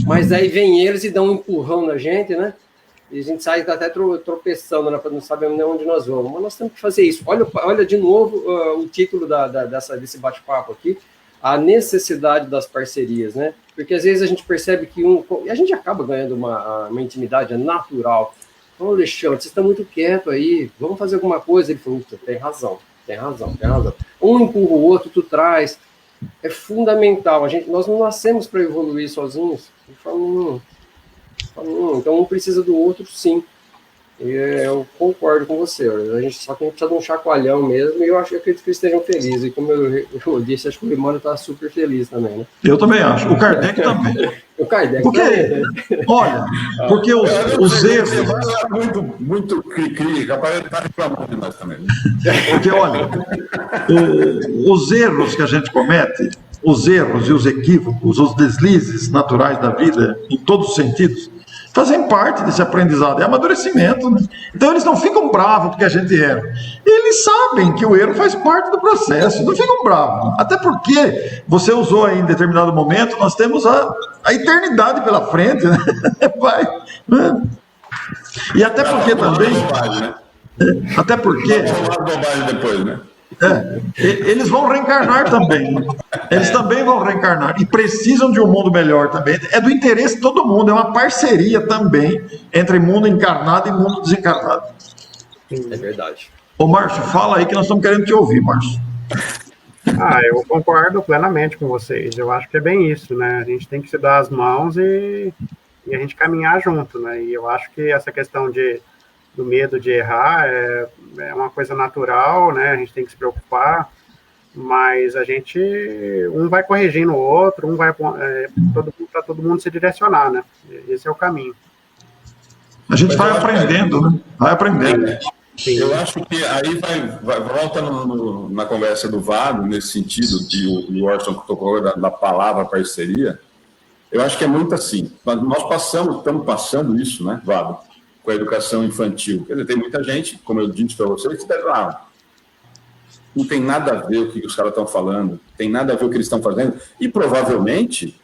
Mas aí vem eles e dão um empurrão na gente, né? e a gente sai até tropeçando, né, não sabemos nem onde nós vamos, mas nós temos que fazer isso. Olha de novo o título desse bate-papo aqui, a necessidade das parcerias, né? Porque às vezes a gente percebe que a gente acaba ganhando uma intimidade natural. Então, Alexandre, você está muito quieto aí, vamos fazer alguma coisa. Ele falou, tem razão. Um empurra o outro, tu traz. É fundamental. Nós não nascemos para evoluir sozinhos. Então, um precisa do outro, sim. E eu concordo com você. A gente só precisa de um chacoalhão mesmo, e eu acredito que eles estejam felizes. E como eu disse, acho que o Emmanuel está super feliz também, né? Eu também acho. O Kardec também. O Kardec porque, também. Olha, porque os erros... Muito cri-cri, capaz de estar reclamando de nós também. Porque, olha, os erros que a gente comete, os erros e os equívocos, os deslizes naturais da vida, em todos os sentidos, fazem parte desse aprendizado, é amadurecimento, né? Então eles não ficam bravos porque a gente erra. Eles sabem que o erro faz parte do processo, não ficam bravos. Até porque você usou aí em determinado momento, nós temos a eternidade pela frente, né? Vai, né? E até porque também... Até porque... depois, né? Eles vão reencarnar também. Eles também vão reencarnar e precisam de um mundo melhor também. É do interesse de todo mundo, é uma parceria também entre mundo encarnado e mundo desencarnado. É verdade. Ô Márcio, fala aí que nós estamos querendo te ouvir, Márcio. Eu concordo plenamente com vocês. Eu acho que é bem isso, né? A gente tem que se dar as mãos e a gente caminhar junto, né? E eu acho que essa questão do medo de errar é uma coisa natural, né? A gente tem que se preocupar, mas um vai corrigindo o outro, todo mundo se direcionar, né? Esse é o caminho. A gente vai aprendendo, né? Vai aprendendo. Sim. Eu acho que aí volta na conversa do Vado, nesse sentido, que o Orson tocou da palavra parceria. Eu acho que é muito assim. Nós estamos passando isso, né, Vado? Com a educação infantil. Quer dizer, tem muita gente, como eu disse para vocês, que deve lá. Não tem nada a ver o que os caras estão falando, tem nada a ver o que eles estão fazendo, e provavelmente,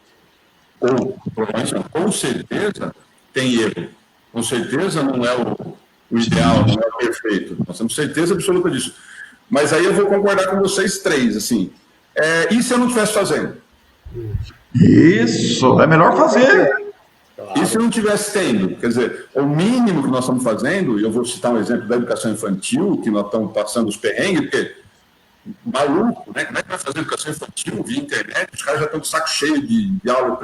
com certeza, tem erro. Com certeza não é o ideal, não é o perfeito. Nós temos certeza absoluta disso. Mas aí eu vou concordar com vocês três, assim. E se eu não estivesse fazendo? Isso, é melhor fazer. E se não tivesse tendo? Quer dizer, o mínimo que nós estamos fazendo, e eu vou citar um exemplo da educação infantil, que nós estamos passando os perrengues, porque maluco, né? Como é que vai fazer educação infantil via internet? Os caras já estão de saco cheio de aula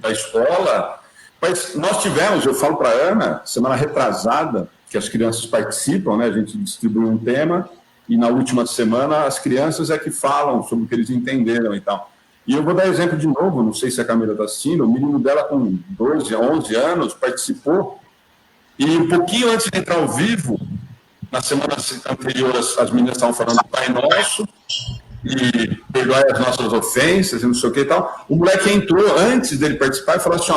da escola. Mas nós tivemos, eu falo para a Ana, semana retrasada, que as crianças participam, né? A gente distribui um tema, e na última semana as crianças é que falam sobre o que eles entenderam e tal. E eu vou dar exemplo de novo, não sei se a Camila está assistindo, o menino dela com 12, 11 anos participou, e um pouquinho antes de entrar ao vivo, na semana anterior, as meninas estavam falando do Pai Nosso, e perdoar as nossas ofensas, e não sei o que e tal. O moleque entrou antes dele participar e falou assim,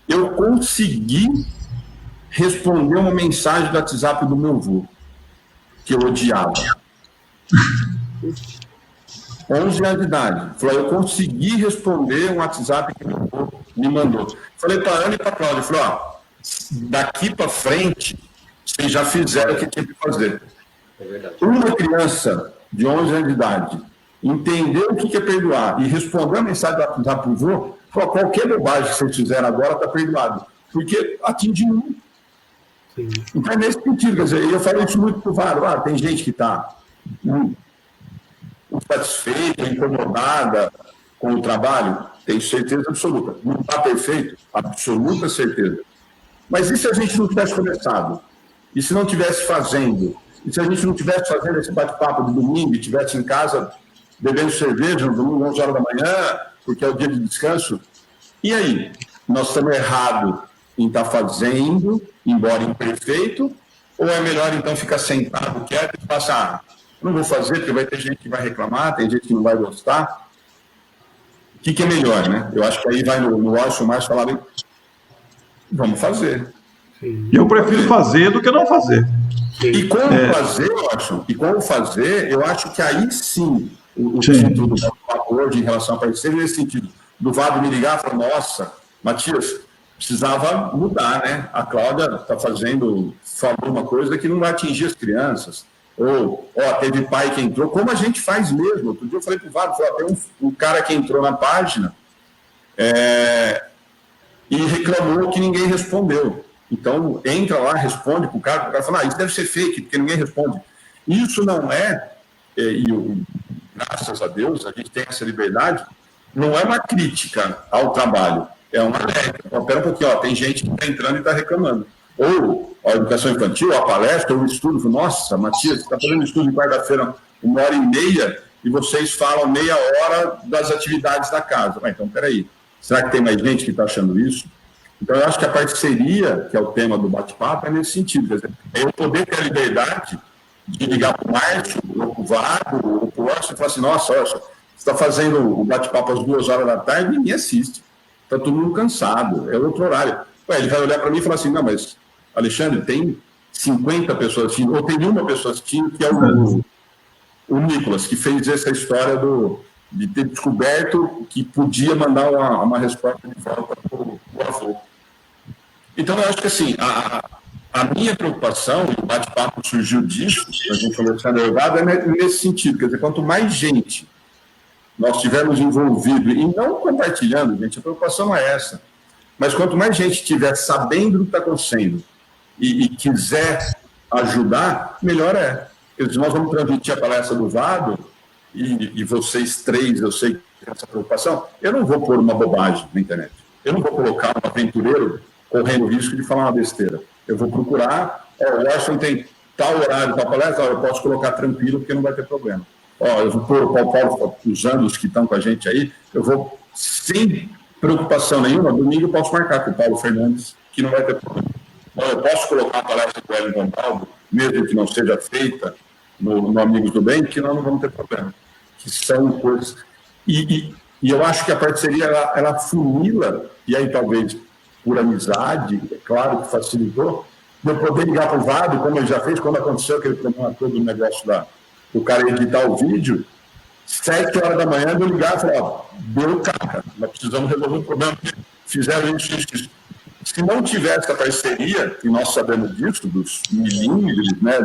eu consegui responder uma mensagem do WhatsApp do meu avô, que eu odiava. 11 anos de idade. Falou, eu consegui responder um WhatsApp que meu avô me mandou. Falei para a Ana e para a Cláudia, falei, daqui para frente, vocês já fizeram o que tinha que fazer. É verdade. Uma criança de 11 anos de idade entender o que é perdoar e responder a mensagem do WhatsApp para o avô, falou, qualquer bobagem que vocês fizeram agora está perdoado. Porque atinge um. Sim. Então é nesse sentido, quer dizer, eu falo isso muito para o Varo, tem gente que está insatisfeita, incomodada com o trabalho, tenho certeza absoluta. Não está perfeito? Absoluta certeza. Mas e se a gente não tivesse começado? E se não tivesse fazendo? E se a gente não tivesse fazendo esse bate-papo de domingo e estivesse em casa bebendo cerveja no domingo, 11 horas da manhã, porque é o dia de descanso? E aí? Nós estamos errados em estar fazendo, embora imperfeito, ou é melhor então ficar sentado quieto e passar? Não vou fazer, porque vai ter gente que vai reclamar, tem gente que não vai gostar. O que é melhor, né? Eu acho que aí vai no Orson mais falar, vamos fazer. Sim. Eu prefiro fazer do que não fazer. E como fazer, Orson, eu acho que aí sim o título do papo hoje em relação a parceiro, nesse sentido, do Vado me ligar e falar, nossa, Matias, precisava mudar, né? A Cláudia falou uma coisa que não vai atingir as crianças. Ou, teve pai que entrou, como a gente faz mesmo. Outro dia eu falei para o Vado, tem um cara que entrou na página e reclamou que ninguém respondeu. Então, entra lá, responde para o cara fala, isso deve ser fake, porque ninguém responde. Isso não é, graças a Deus, a gente tem essa liberdade, não é uma crítica ao trabalho, é uma alerta. Espera um pouquinho, tem gente que está entrando e está reclamando. Ou a educação infantil, a palestra, ou o estudo. Nossa, Matias, você está fazendo estudo de quarta-feira, 1h30, e vocês falam meia hora das atividades da casa. Então, peraí, será que tem mais gente que está achando isso? Então, eu acho que a parceria, que é o tema do bate-papo, é nesse sentido. Quer dizer, é eu poder ter a liberdade de ligar para o Márcio, ou para o Vago, ou para o Orson, e falar assim, nossa, Orson, você está fazendo o bate-papo às 2h da tarde e ninguém assiste. Está todo mundo cansado, é outro horário. Ele vai olhar para mim e falar assim, não, mas, Alexandre, tem 50 pessoas assistindo, ou tem uma pessoa assistindo, que é o Nicolas, que fez essa história de ter descoberto que podia mandar uma resposta de volta para o avô. Então, eu acho que, assim, a minha preocupação, e o bate-papo surgiu disso, a gente conversar nervado, é nesse sentido. Quer dizer, quanto mais gente nós tivermos envolvido, e não compartilhando, gente, a preocupação é essa, mas quanto mais gente estiver sabendo do que está acontecendo e quiser ajudar, melhor é. Porque se nós vamos transmitir a palestra do Vado, e vocês três, eu sei que tem essa preocupação, eu não vou pôr uma bobagem na internet. Eu não vou colocar um aventureiro correndo o risco de falar uma besteira. Eu vou procurar, o Orson tem tal horário, tal palestra, eu posso colocar tranquilo, porque não vai ter problema. Eu vou pôr o Paulo, usando os que estão com a gente aí, eu vou, sem preocupação nenhuma, domingo eu posso marcar com o Paulo Fernandes, que não vai ter problema. Eu posso colocar a palestra com o Wellington Paulo, mesmo que não seja feita no Amigos do Bem, que nós não vamos ter problema. Que são coisas... E eu acho que a parceria, ela funila, e aí talvez por amizade, é claro que facilitou, de eu poder ligar para o Vado, como ele já fez, quando aconteceu aquele problema todo do negócio do cara editar o vídeo, 7h da manhã, eu ligar e falar, deu cara, nós precisamos resolver um problema, fizeram isso. Se não tivesse a parceria, e nós sabemos disso, dos milímetros, né,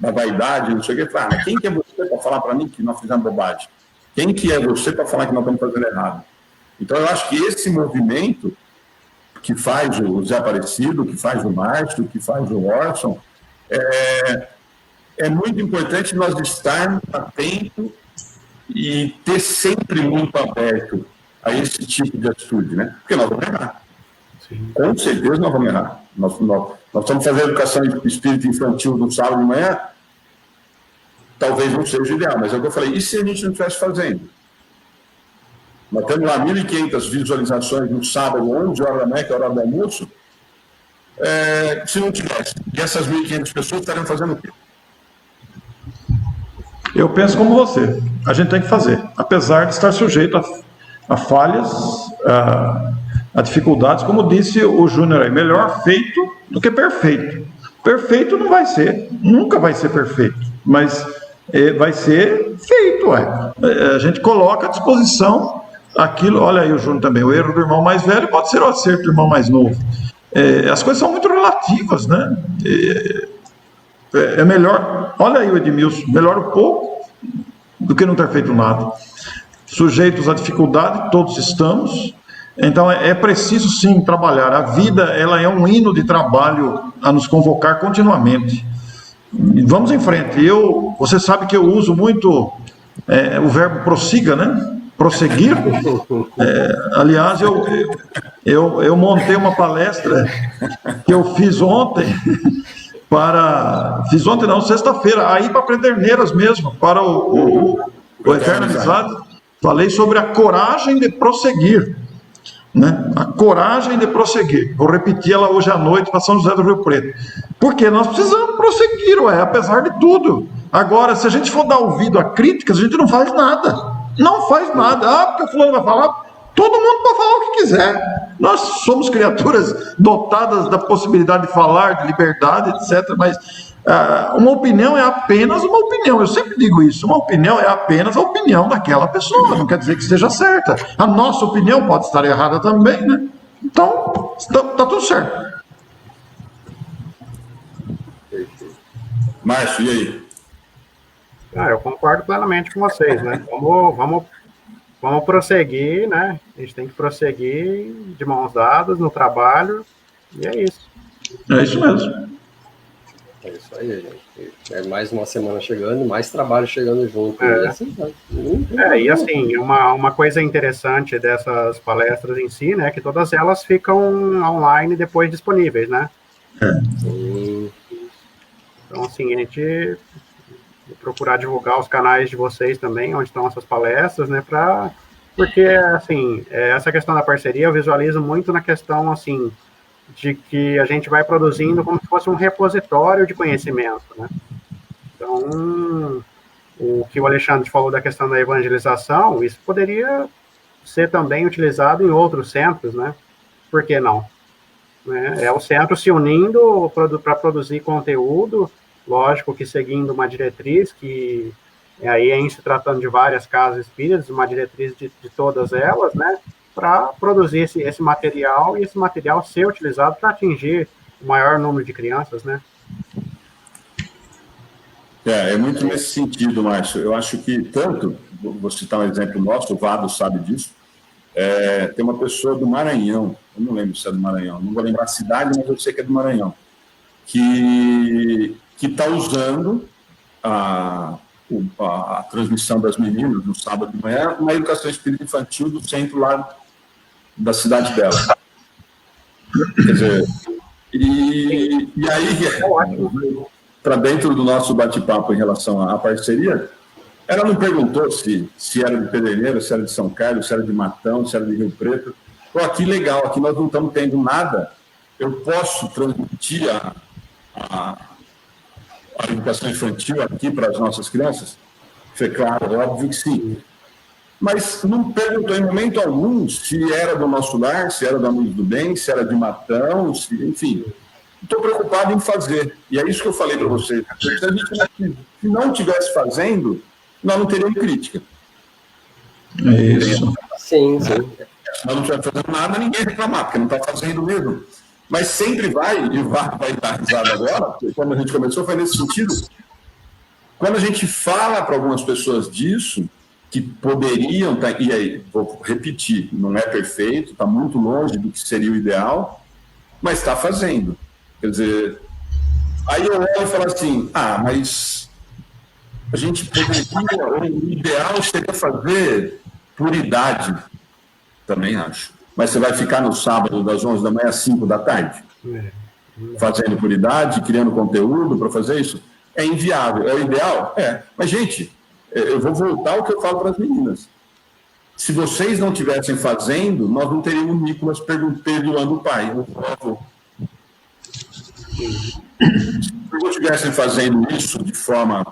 da vaidade, não sei o que, quem que é você para falar para mim que nós fizemos bobagem? Quem que é você para falar que nós estamos fazendo errado? Então, eu acho que esse movimento que faz o Zé Aparecido, que faz o Márcio, que faz o Orson, é muito importante nós estarmos atentos e ter sempre muito aberto a esse tipo de atitude, né? Porque nós vamos errar. Sim. Com certeza nós vamos errar. Nós estamos fazendo educação espírita infantil no sábado de manhã, talvez não seja o ideal, mas é o que eu falei, e se a gente não estivesse fazendo? Nós temos lá 1.500 visualizações no sábado, 11h da manhã, que é a hora do almoço, se não tivesse. E essas 1.500 pessoas estariam fazendo o quê? Eu penso como você. A gente tem que fazer, apesar de estar sujeito a falhas, a dificuldades, como disse o Júnior aí, melhor feito do que perfeito. Perfeito não vai ser, nunca vai ser perfeito, mas vai ser feito, a gente coloca à disposição aquilo, olha aí o Júnior também, o erro do irmão mais velho pode ser o acerto do irmão mais novo. As coisas são muito relativas, né? É melhor, olha aí o Edmilson, melhor um pouco do que não ter feito nada. Sujeitos à dificuldade, todos estamos, então é preciso sim trabalhar. A vida, ela é um hino de trabalho a nos convocar continuamente. Vamos em frente. Você sabe que eu uso muito o verbo prossiga, né? Prosseguir. Aliás, eu montei uma palestra que eu fiz ontem sexta-feira, aí para Pederneiras mesmo, para o Eternalizado. Falei sobre a coragem de prosseguir, né? A coragem de prosseguir. Vou repetir ela hoje à noite para São José do Rio Preto. Porque nós precisamos prosseguir, apesar de tudo. Agora, se a gente for dar ouvido a críticas, a gente não faz nada. Não faz nada. Porque o fulano vai falar, todo mundo pode falar o que quiser. Nós somos criaturas dotadas da possibilidade de falar, de liberdade, etc. Mas uma opinião é apenas uma opinião. Eu sempre digo isso. Uma opinião é apenas a opinião daquela pessoa. Não quer dizer que seja certa. A nossa opinião pode estar errada também, né? Então, tá tudo certo. Márcio, e aí? Eu concordo plenamente com vocês, né? Vamos prosseguir, né? A gente tem que prosseguir de mãos dadas no trabalho, e é isso. É isso mesmo. É isso aí, gente. É mais uma semana chegando, mais trabalho chegando junto. É. E assim, E assim, uma coisa interessante dessas palestras em si, né, que todas elas ficam online depois disponíveis, né? Sim. Então, assim, a gente procurar divulgar os canais de vocês também, onde estão essas palestras, né, porque, assim, essa questão da parceria eu visualizo muito na questão, assim, de que a gente vai produzindo como se fosse um repositório de conhecimento, né? Então, o que o Alexandre falou da questão da evangelização, isso poderia ser também utilizado em outros centros, né? Por que não? É o centro se unindo para produzir conteúdo, lógico que seguindo uma diretriz, que aí em se tratando de várias casas espíritas, uma diretriz de todas elas, né? Para produzir esse material e esse material ser utilizado para atingir o maior número de crianças, né? É muito nesse sentido, Márcio. Eu acho que tanto, vou citar um exemplo nosso, o Vado sabe disso, tem uma pessoa do Maranhão, eu não lembro se é do Maranhão, não vou lembrar a cidade, mas eu sei que é do Maranhão, que está usando a transmissão das meninas no sábado de manhã, uma educação espírita infantil do centro lá da cidade dela. Quer dizer, e aí, para dentro do nosso bate-papo em relação à parceria, ela não perguntou se era de Pedreira, se era de São Carlos, se era de Matão, se era de Rio Preto. Pô, aqui legal, aqui nós não estamos tendo nada, eu posso transmitir a educação infantil aqui para as nossas crianças? Foi claro, óbvio que sim. Mas não perguntou em momento algum se era do nosso lar, se era do Amigos do Bem, se era de Matão, enfim. Estou preocupado em fazer. E é isso que eu falei para vocês. Se a gente não estivesse fazendo, nós não teríamos crítica. É isso. Sim. Se nós não estivermos fazendo nada, ninguém reclamar, porque não está fazendo mesmo. Mas sempre vai, e vai dar risada agora, porque quando a gente começou foi nesse sentido. Quando a gente fala para algumas pessoas disso, que poderiam, e aí, vou repetir, não é perfeito, está muito longe do que seria o ideal, mas está fazendo. Quer dizer, aí eu olho e falo assim, mas a gente poderia, o ideal seria fazer por idade, também acho. Mas você vai ficar no sábado das 11 da manhã às 5 da tarde, fazendo por idade, criando conteúdo para fazer isso? É inviável. É o ideal? É. Mas, gente, eu vou voltar ao que eu falo para as meninas. Se vocês não estivessem fazendo, nós não teríamos o Nicolas perdoando o pai. Se não estivessem fazendo isso de forma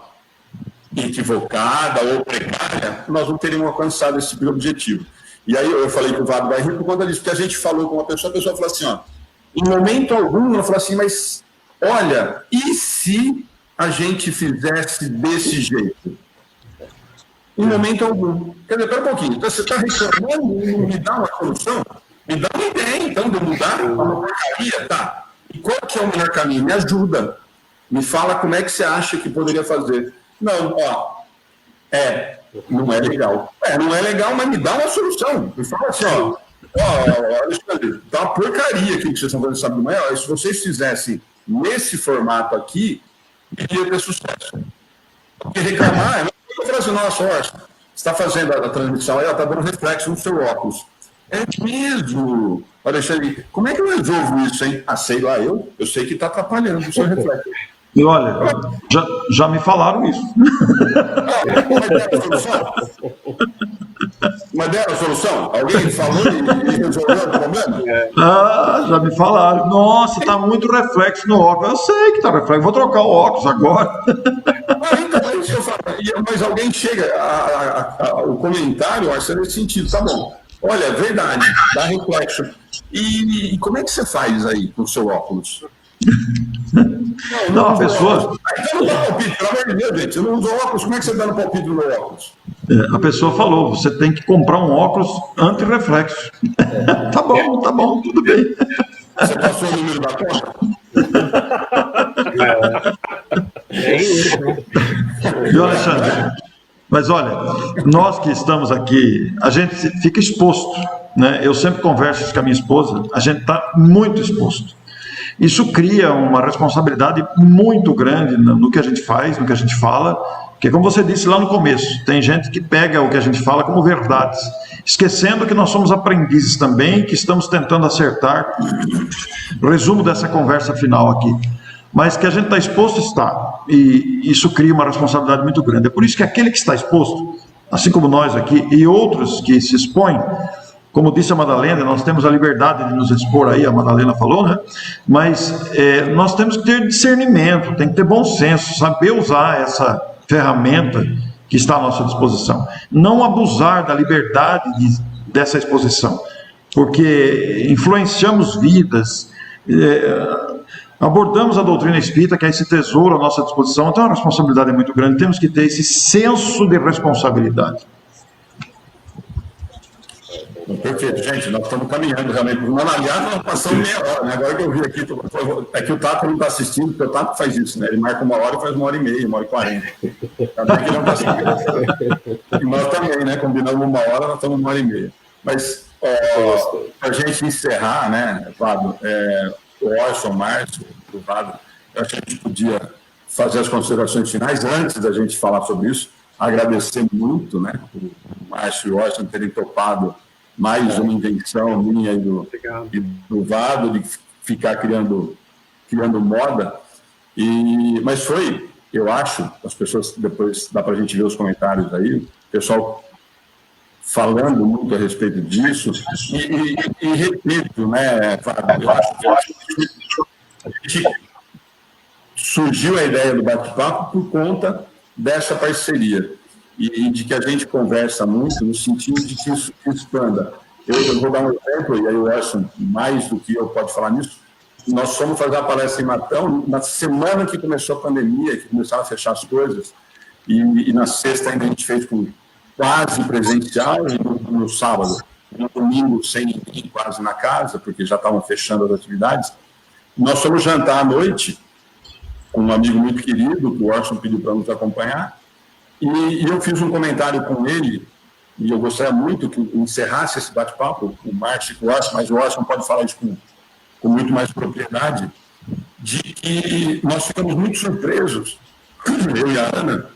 equivocada ou precária, nós não teríamos alcançado esse tipo de objetivo. E aí eu falei que o Vado vai rir por conta disso, porque a gente falou com uma pessoa, a pessoa falou assim, em momento algum, ela falou assim, mas olha, e se a gente fizesse desse jeito? Em momento algum. Quer dizer, pera um pouquinho, então você está reclamando e não me dá uma solução? Me dá uma ideia, então, de mudar uma porcaria, tá? E qual que é o melhor caminho? Me ajuda. Me fala como é que você acha que poderia fazer. Não, não é legal. Não é legal, mas me dá uma solução. Me fala assim, Alexandre, tá uma porcaria aqui que vocês estão fazendo sábado de manhã. Se vocês fizessem nesse formato aqui, iria ter sucesso. Porque reclamar, eu falo assim, nossa, você está fazendo a transmissão aí, está dando reflexo no seu óculos. É mesmo, Alexandre, como é que eu resolvo isso, hein? Sei lá, eu sei que está atrapalhando o seu reflexo. E olha, já me falaram isso. Mas deram a solução? Mas deram a solução? Alguém falou e resolveu o problema? Já me falaram. Nossa, está muito reflexo no óculos. Eu sei que está reflexo, vou trocar o óculos agora. Então, é isso que eu falo. Mas alguém chega, o comentário, acho que é nesse sentido, tá bom. Olha, é verdade, dá reflexo. E como é que você faz aí com o seu óculos? Não, a pessoa... Então não dá palpite, pelo amor de Deus, gente. Eu não uso óculos, como é que você dá no palpite no meu óculos? A pessoa falou, você tem que comprar um óculos anti-reflexo. Tá bom, tudo bem. Você passou o número da conta? É isso, né? Viu, Alexandre? Mas olha, nós que estamos aqui, a gente fica exposto, né? Eu sempre converso com a minha esposa, a gente está muito exposto. Isso cria uma responsabilidade muito grande no que a gente faz, no que a gente fala, porque como você disse lá no começo, tem gente que pega o que a gente fala como verdades, esquecendo que nós somos aprendizes também, que estamos tentando acertar. Resumo dessa conversa final aqui. Mas que a gente está exposto, está. E isso cria uma responsabilidade muito grande. É por isso que aquele que está exposto, assim como nós aqui, e outros que se expõem, como disse a Madalena, nós temos a liberdade de nos expor aí, a Madalena falou, né? Mas nós temos que ter discernimento, tem que ter bom senso, saber usar essa ferramenta que está à nossa disposição. Não abusar da liberdade dessa exposição, porque influenciamos vidas, abordamos a doutrina espírita, que é esse tesouro à nossa disposição, então a responsabilidade é muito grande, temos que ter esse senso de responsabilidade. Perfeito, gente, nós estamos caminhando realmente. Aliás, nós passamos meia hora, né? Agora que eu vi aqui, é que o Tato não está assistindo, porque o Tato faz isso, né? Ele marca 1 hora e faz 1h30, 1h40. Também que não está assistindo. E nós também, né? Combinamos 1 hora, nós estamos 1h30. Mas, para a gente encerrar, né, Fábio, o Orson, o Márcio, o Vado, eu acho que a gente podia fazer as considerações finais antes da gente falar sobre isso. Agradecer muito, né, o Márcio e o Orson terem topado mais uma invenção minha e do Vado, de ficar criando moda. Mas foi, eu acho, as pessoas, depois dá para a gente ver os comentários aí, o pessoal falando muito a respeito disso, e repito, né, Fábio, eu acho que a gente surgiu a ideia do bate-papo por conta dessa parceria e de que a gente conversa muito no sentido de que isso expanda. Eu vou dar um exemplo, e aí eu acho mais do que eu pode falar nisso. Nós fomos fazer a palestra em Matão na semana que começou a pandemia, que começaram a fechar as coisas, e na sexta ainda a gente fez com quase presencial, e no sábado, no domingo sem ninguém, quase na casa, porque já estavam fechando as atividades. Nós fomos jantar à noite com um amigo muito querido, que o Orson pediu para nos acompanhar, e eu fiz um comentário com ele, e eu gostaria muito que encerrasse esse bate-papo, o Márcio e o Orson, mas o Orson pode falar isso com muito mais propriedade, de que nós ficamos muito surpresos, eu e a Ana,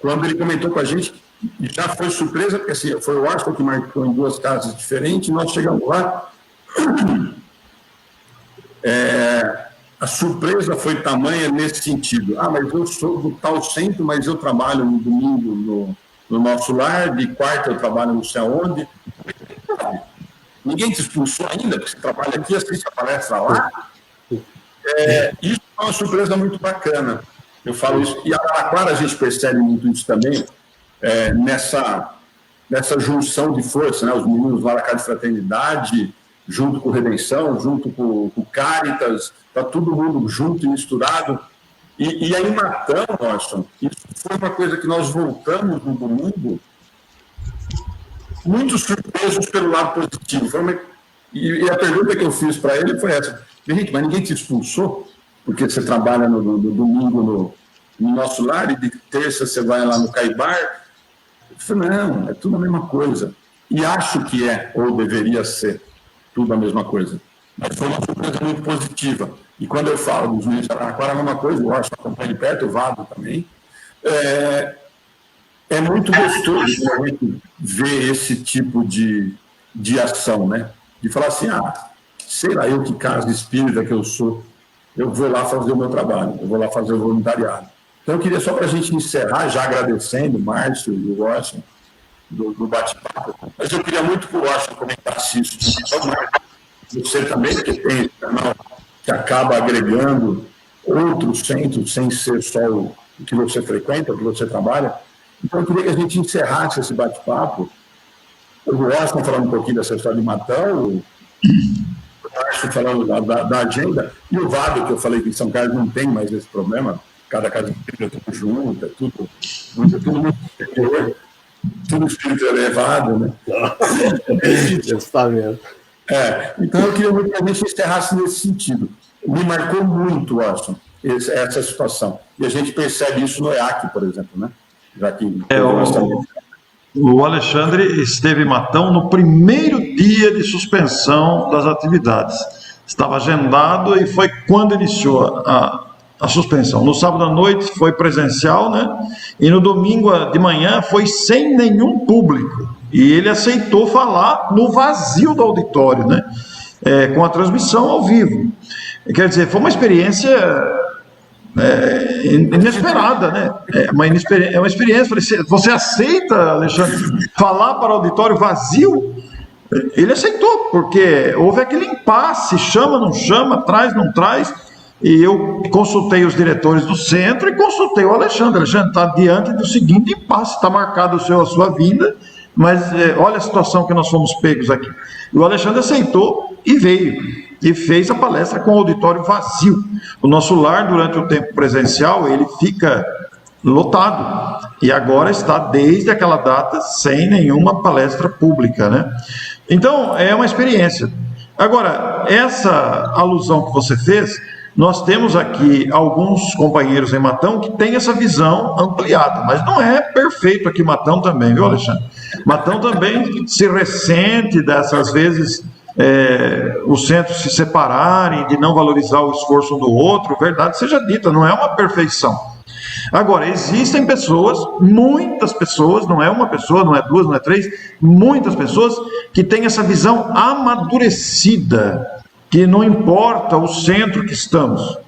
quando ele comentou com a gente, e já foi surpresa, porque assim, foi o Orson que marcou em 2 casas diferentes, e nós chegamos lá, a surpresa foi tamanha nesse sentido. Mas eu sou do tal centro, mas eu trabalho no domingo no nosso lar, de quarta eu trabalho não sei aonde. Ninguém te expulsou ainda, porque você trabalha aqui, assiste a palestra lá. Isso é uma surpresa muito bacana. Eu falo isso. E a Araraquara a gente percebe muito isso também, nessa junção de força, né? Os meninos lá da Casa de Fraternidade, junto com o Redenção, junto com o Caritas, está todo mundo junto e misturado. E aí, Matão, Orson, isso foi uma coisa que nós voltamos no domingo, muito surpresos pelo lado positivo. E a pergunta que eu fiz para ele foi essa: gente, mas ninguém te expulsou? Porque você trabalha no domingo no nosso lar, e de terça você vai lá no Caibar? Eu falei, não, é tudo a mesma coisa. E acho que ou deveria ser, tudo a mesma coisa. Mas foi uma surpresa muito positiva. E quando eu falo dos meninos de Araraquara, é a mesma coisa, eu acho que acompanha de perto, o Vado também. É muito gostoso a gente ver esse tipo de ação, né? De falar assim, sei lá, eu que casa espírita que eu sou, eu vou lá fazer o meu trabalho, eu vou lá fazer o voluntariado. Então, eu queria só para a gente encerrar, já agradecendo o Márcio e o Orson do bate-papo, mas eu queria muito que o Orson comentasse isso. Você também, que tem esse canal que acaba agregando outros centros, sem ser só o que você frequenta, o que você trabalha. Então, eu queria que a gente encerrasse esse bate-papo. O Orson falando um pouquinho dessa história de Matão, o Márcio falando da agenda, e o Vado, que eu falei que em São Carlos não tem mais esse problema, cada casa é tudo junto, é tudo muito superior. tudo espírito elevado, né? Justamente. Então eu queria muito que a gente encerrasse nesse sentido. Me marcou muito, acho, essa situação. E a gente percebe isso no EAC, por exemplo, né? Já que o Alexandre esteve em Matão no primeiro dia de suspensão das atividades. Estava agendado e foi quando iniciou a suspensão. No sábado à noite foi presencial, né? E no domingo de manhã foi sem nenhum público. E ele aceitou falar no vazio do auditório, né? Com a transmissão ao vivo. Quer dizer, foi uma experiência inesperada, né? É uma experiência. Você aceita, Alexandre, falar para o auditório vazio? Ele aceitou, porque houve aquele impasse, chama, não chama, traz, não traz. E eu consultei os diretores do centro e consultei o Alexandre. Alexandre, está diante do seguinte impasse, está marcado a sua vinda, mas olha a situação que nós fomos pegos aqui. E o Alexandre aceitou e veio. E fez a palestra com o auditório vazio. O nosso lar, durante o tempo presencial, ele fica lotado. E agora está, desde aquela data, sem nenhuma palestra pública, né? Então, é uma experiência. Agora, essa alusão que você fez, nós temos aqui alguns companheiros em Matão que têm essa visão ampliada, mas não é perfeito aqui Matão também, viu, Alexandre? Matão também se ressente dessas vezes os centros se separarem, de não valorizar o esforço um do outro. Verdade seja dita, não é uma perfeição. Agora, existem pessoas, muitas pessoas, não é uma pessoa, não é duas, não é três, muitas pessoas que têm essa visão amadurecida, que não importa o centro que estamos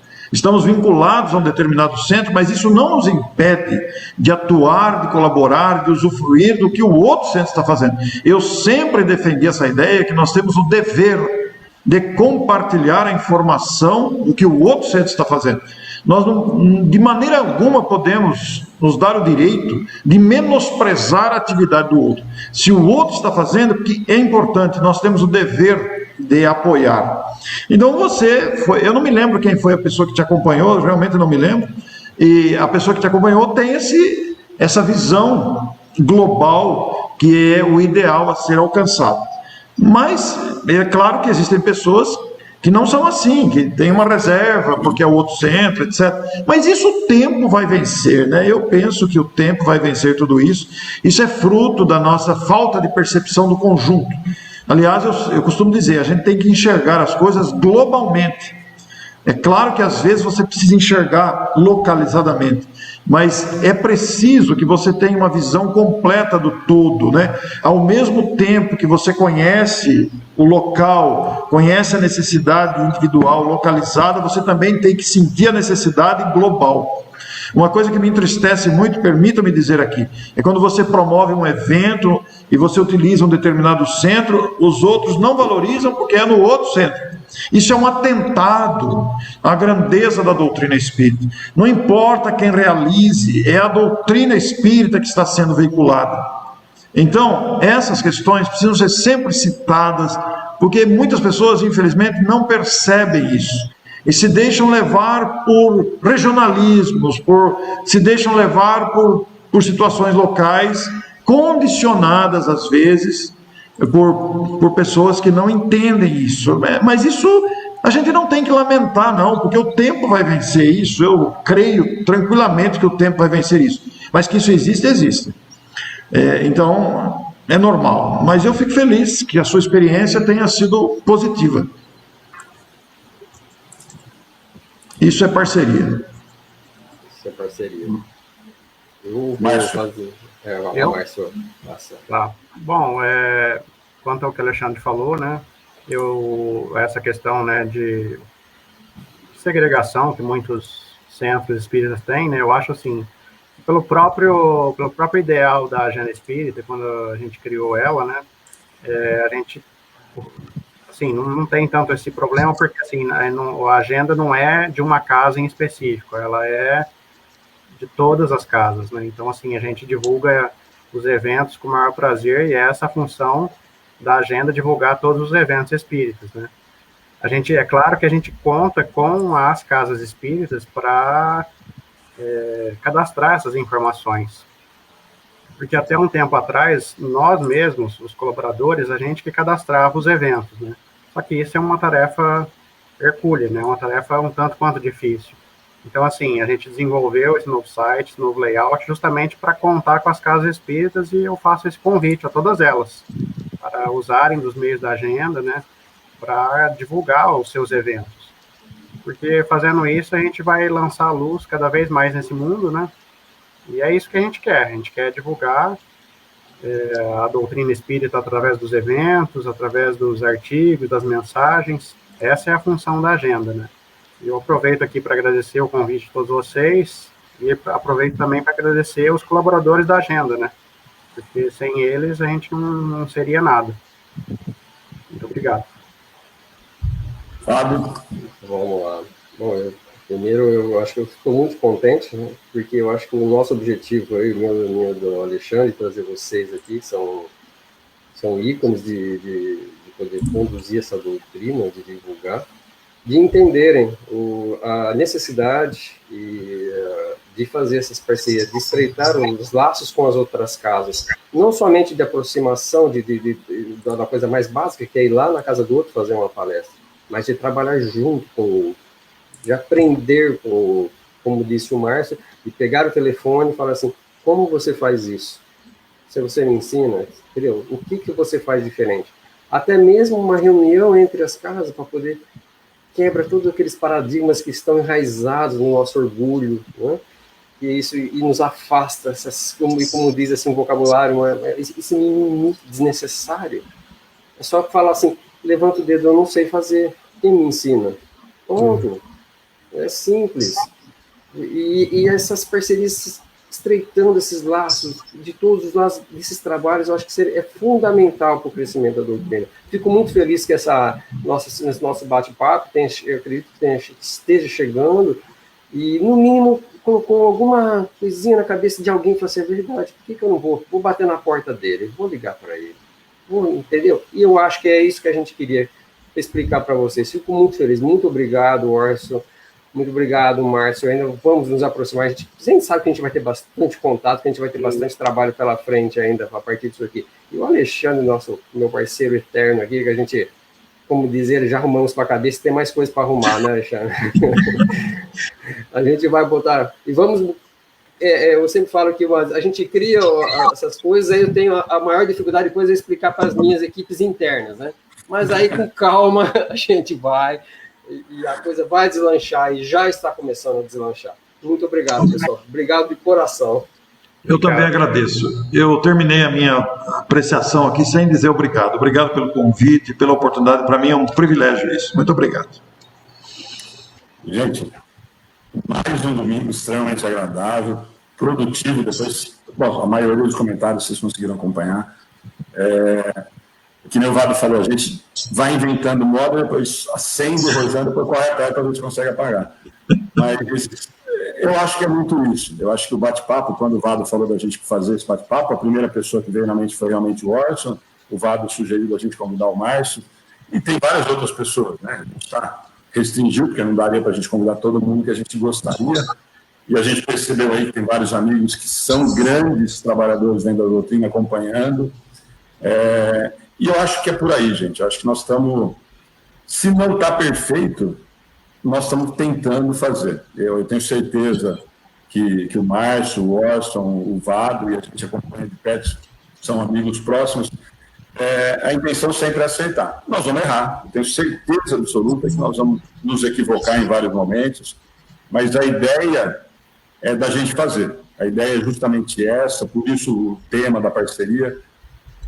vinculados a um determinado centro, mas isso não nos impede de atuar, de colaborar, de usufruir do que o outro centro está fazendo. Eu sempre defendi essa ideia que nós temos o dever de compartilhar a informação do que o outro centro está fazendo. Nós, de maneira alguma, podemos nos dar o direito de menosprezar a atividade do outro. Se o outro está fazendo, que é importante, nós temos o dever de apoiar. Então eu não me lembro quem foi a pessoa que te acompanhou, eu realmente não me lembro, e a pessoa que te acompanhou tem essa visão global que é o ideal a ser alcançado. Mas é claro que existem pessoas que não são assim, que tem uma reserva porque é o outro centro, etc. Mas isso o tempo vai vencer, né? Eu penso que o tempo vai vencer tudo isso. Isso é fruto da nossa falta de percepção do conjunto. Aliás, eu costumo dizer, a gente tem que enxergar as coisas globalmente. É claro que às vezes você precisa enxergar localizadamente, mas é preciso que você tenha uma visão completa do todo, né? Ao mesmo tempo que você conhece o local, conhece a necessidade individual, localizada, você também tem que sentir a necessidade global. Uma coisa que me entristece muito, permita-me dizer aqui, é quando você promove um evento e você utiliza um determinado centro, os outros não valorizam porque é no outro centro. Isso é um atentado à grandeza da doutrina espírita. Não importa quem realize, é a doutrina espírita que está sendo veiculada. Então, essas questões precisam ser sempre citadas, porque muitas pessoas, infelizmente, não percebem isso. E se deixam levar por regionalismos, se deixam levar por situações locais, condicionadas às vezes, por pessoas que não entendem isso. Mas isso a gente não tem que lamentar, não, porque o tempo vai vencer isso. Eu creio tranquilamente que o tempo vai vencer isso. Mas que isso existe, existe. Então, é normal. Mas eu fico feliz que a sua experiência tenha sido positiva. Isso é parceria. Isso é parceria. Eu vou fazer. Márcio. Tá. Bom, quanto ao que o Alexandre falou, né? Essa questão, né, de segregação que muitos centros espíritas têm, né? Eu acho assim, pelo próprio ideal da agenda espírita, quando a gente criou ela, né? A gente assim, não tem tanto esse problema, porque assim, a agenda não é de uma casa em específico, ela é de todas as casas, né? Então, assim, a gente divulga os eventos com o maior prazer, e é essa a função da agenda, divulgar todos os eventos espíritas, né? É claro que a gente conta com as casas espíritas para cadastrar essas informações, porque até um tempo atrás, nós mesmos, os colaboradores, a gente que cadastrava os eventos, né? Só que isso é uma tarefa hercúlea, né? Uma tarefa um tanto quanto difícil. Então, assim, a gente desenvolveu esse novo site, esse novo layout, justamente para contar com as casas espíritas, e eu faço esse convite a todas elas, para usarem dos meios da agenda, né? Para divulgar os seus eventos. Porque fazendo isso, a gente vai lançar a luz cada vez mais nesse mundo, né? E é isso que a gente quer divulgar a doutrina espírita através dos eventos, através dos artigos, das mensagens. Essa é a função da agenda, né? Eu aproveito aqui para agradecer o convite de todos vocês e aproveito também para agradecer os colaboradores da agenda, né? Porque sem eles a gente não seria nada. Muito obrigado. Fábio? Vamos lá. Bom, primeiro, eu acho que eu estou muito contente, né, porque eu acho que o nosso objetivo aí, o meu e do Alexandre, trazer vocês aqui, são ícones de poder conduzir essa doutrina, de divulgar, de entenderem a necessidade de fazer essas parcerias, de estreitar os laços com as outras casas, não somente de aproximação da coisa mais básica, que é ir lá na casa do outro fazer uma palestra, mas de trabalhar junto com o outro, de aprender, como disse o Márcio, de pegar o telefone e falar assim, como você faz isso? Se você me ensina, entendeu? O que você faz diferente? Até mesmo uma reunião entre as casas para poder quebra todos aqueles paradigmas que estão enraizados no nosso orgulho, né? E nos afasta, como diz assim o vocabulário, esse mimimi desnecessário. É só falar assim, levanta o dedo, eu não sei fazer, quem me ensina? Ponto. É simples. E essas parcerias estreitando esses laços, de todos os lados desses trabalhos, eu acho que é fundamental para o crescimento da doutrina. Fico muito feliz que esse nosso bate-papo, eu acredito que esteja chegando, e, no mínimo, colocou alguma coisinha na cabeça de alguém e falou assim, é verdade, por que eu não vou bater na porta dele? Vou ligar para ele. Entendeu? E eu acho que é isso que a gente queria explicar para vocês. Fico muito feliz. Muito obrigado, Orson. Muito obrigado, Márcio. Ainda vamos nos aproximar. A gente sabe que a gente vai ter bastante contato, que a gente vai ter bastante trabalho pela frente ainda, a partir disso aqui. E o Alexandre, meu parceiro eterno aqui, que a gente, como dizer, já arrumamos para a cabeça, tem mais coisa para arrumar, né, Alexandre? A gente vai botar... E vamos... eu sempre falo que a gente cria essas coisas, aí eu tenho a maior dificuldade depois de explicar para as minhas equipes internas, né? Mas aí, com calma, a gente vai... E a coisa vai deslanchar, e já está começando a deslanchar. Muito obrigado, pessoal. Obrigado de coração. Eu também agradeço. Eu terminei a minha apreciação aqui sem dizer obrigado. Obrigado pelo convite, pela oportunidade. Para mim é um privilégio isso. Muito obrigado. Gente, mais um domingo extremamente agradável, produtivo. Depois, bom, a maioria dos comentários vocês conseguiram acompanhar. Que nem o Vado falou, a gente vai inventando moda, depois acende o rojão, depois corre a perto, a gente consegue apagar. Mas eu acho que é muito isso. Eu acho que o bate-papo, quando o Vado falou da gente fazer esse bate-papo, a primeira pessoa que veio na mente foi realmente o Orson, o Vado sugeriu a gente convidar o Márcio, e tem várias outras pessoas, né? A gente está restringido, porque não daria para a gente convidar todo mundo que a gente gostaria, e a gente percebeu aí que tem vários amigos que são grandes trabalhadores dentro da doutrina acompanhando. E eu acho que é por aí, gente. Eu acho que nós estamos, se não está perfeito, nós estamos tentando fazer. Eu tenho certeza que o Márcio, o Orson, o Vado, e a gente acompanha de perto, são amigos próximos, a intenção sempre é acertar. Nós vamos errar, eu tenho certeza absoluta que nós vamos nos equivocar em vários momentos, mas a ideia é da gente fazer. A ideia é justamente essa, por isso o tema da parceria.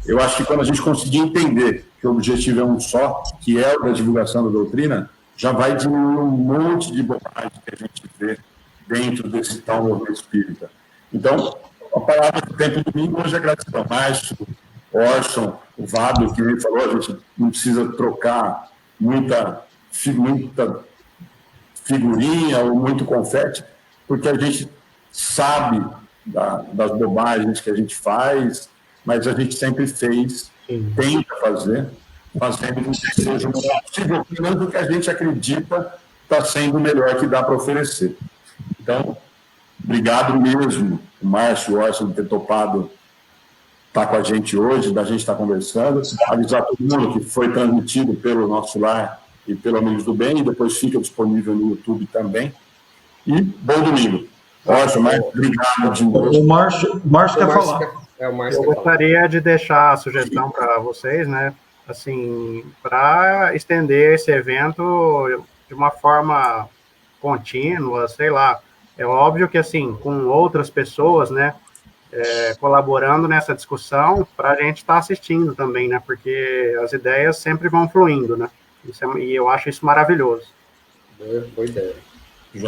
Eu acho que quando a gente conseguir entender que o objetivo é um só, que é o da divulgação da doutrina, já vai diminuir um monte de bobagem que a gente vê dentro desse tal movimento espírita. Então, a palavra do tempo do domingo hoje é gratidão. Márcio, Orson, o Vado, que ele falou, a gente não precisa trocar muita figurinha ou muito confete, porque a gente sabe das bobagens que a gente faz, mas a gente sempre fez, tenta fazer, fazendo com que seja o melhor possível, pelo menos o que a gente acredita está sendo o melhor que dá para oferecer. Então, obrigado mesmo, o Márcio e o Orson, de ter topado estar com a gente hoje, da gente estar conversando, avisar todo mundo que foi transmitido pelo Nosso Lar e pelo Amigos do Bem, e depois fica disponível no YouTube também. E bom domingo. Ótimo, mas obrigado de novo. O Márcio quer falar. Eu gostaria de deixar a sugestão para vocês, né? Assim, para estender esse evento de uma forma contínua, sei lá. É óbvio que, assim, com outras pessoas, né? Colaborando nessa discussão, para a gente estar assistindo também, né? Porque as ideias sempre vão fluindo, né? E eu acho isso maravilhoso. Boa ideia.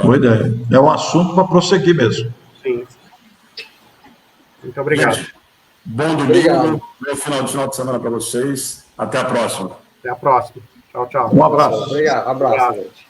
Boa ideia. É um assunto para prosseguir mesmo. Sim. Muito obrigado. Gente, bom domingo, bom final de semana para vocês. Até a próxima. Até a próxima. Tchau, tchau. Um abraço. Obrigado. Abraço, gente.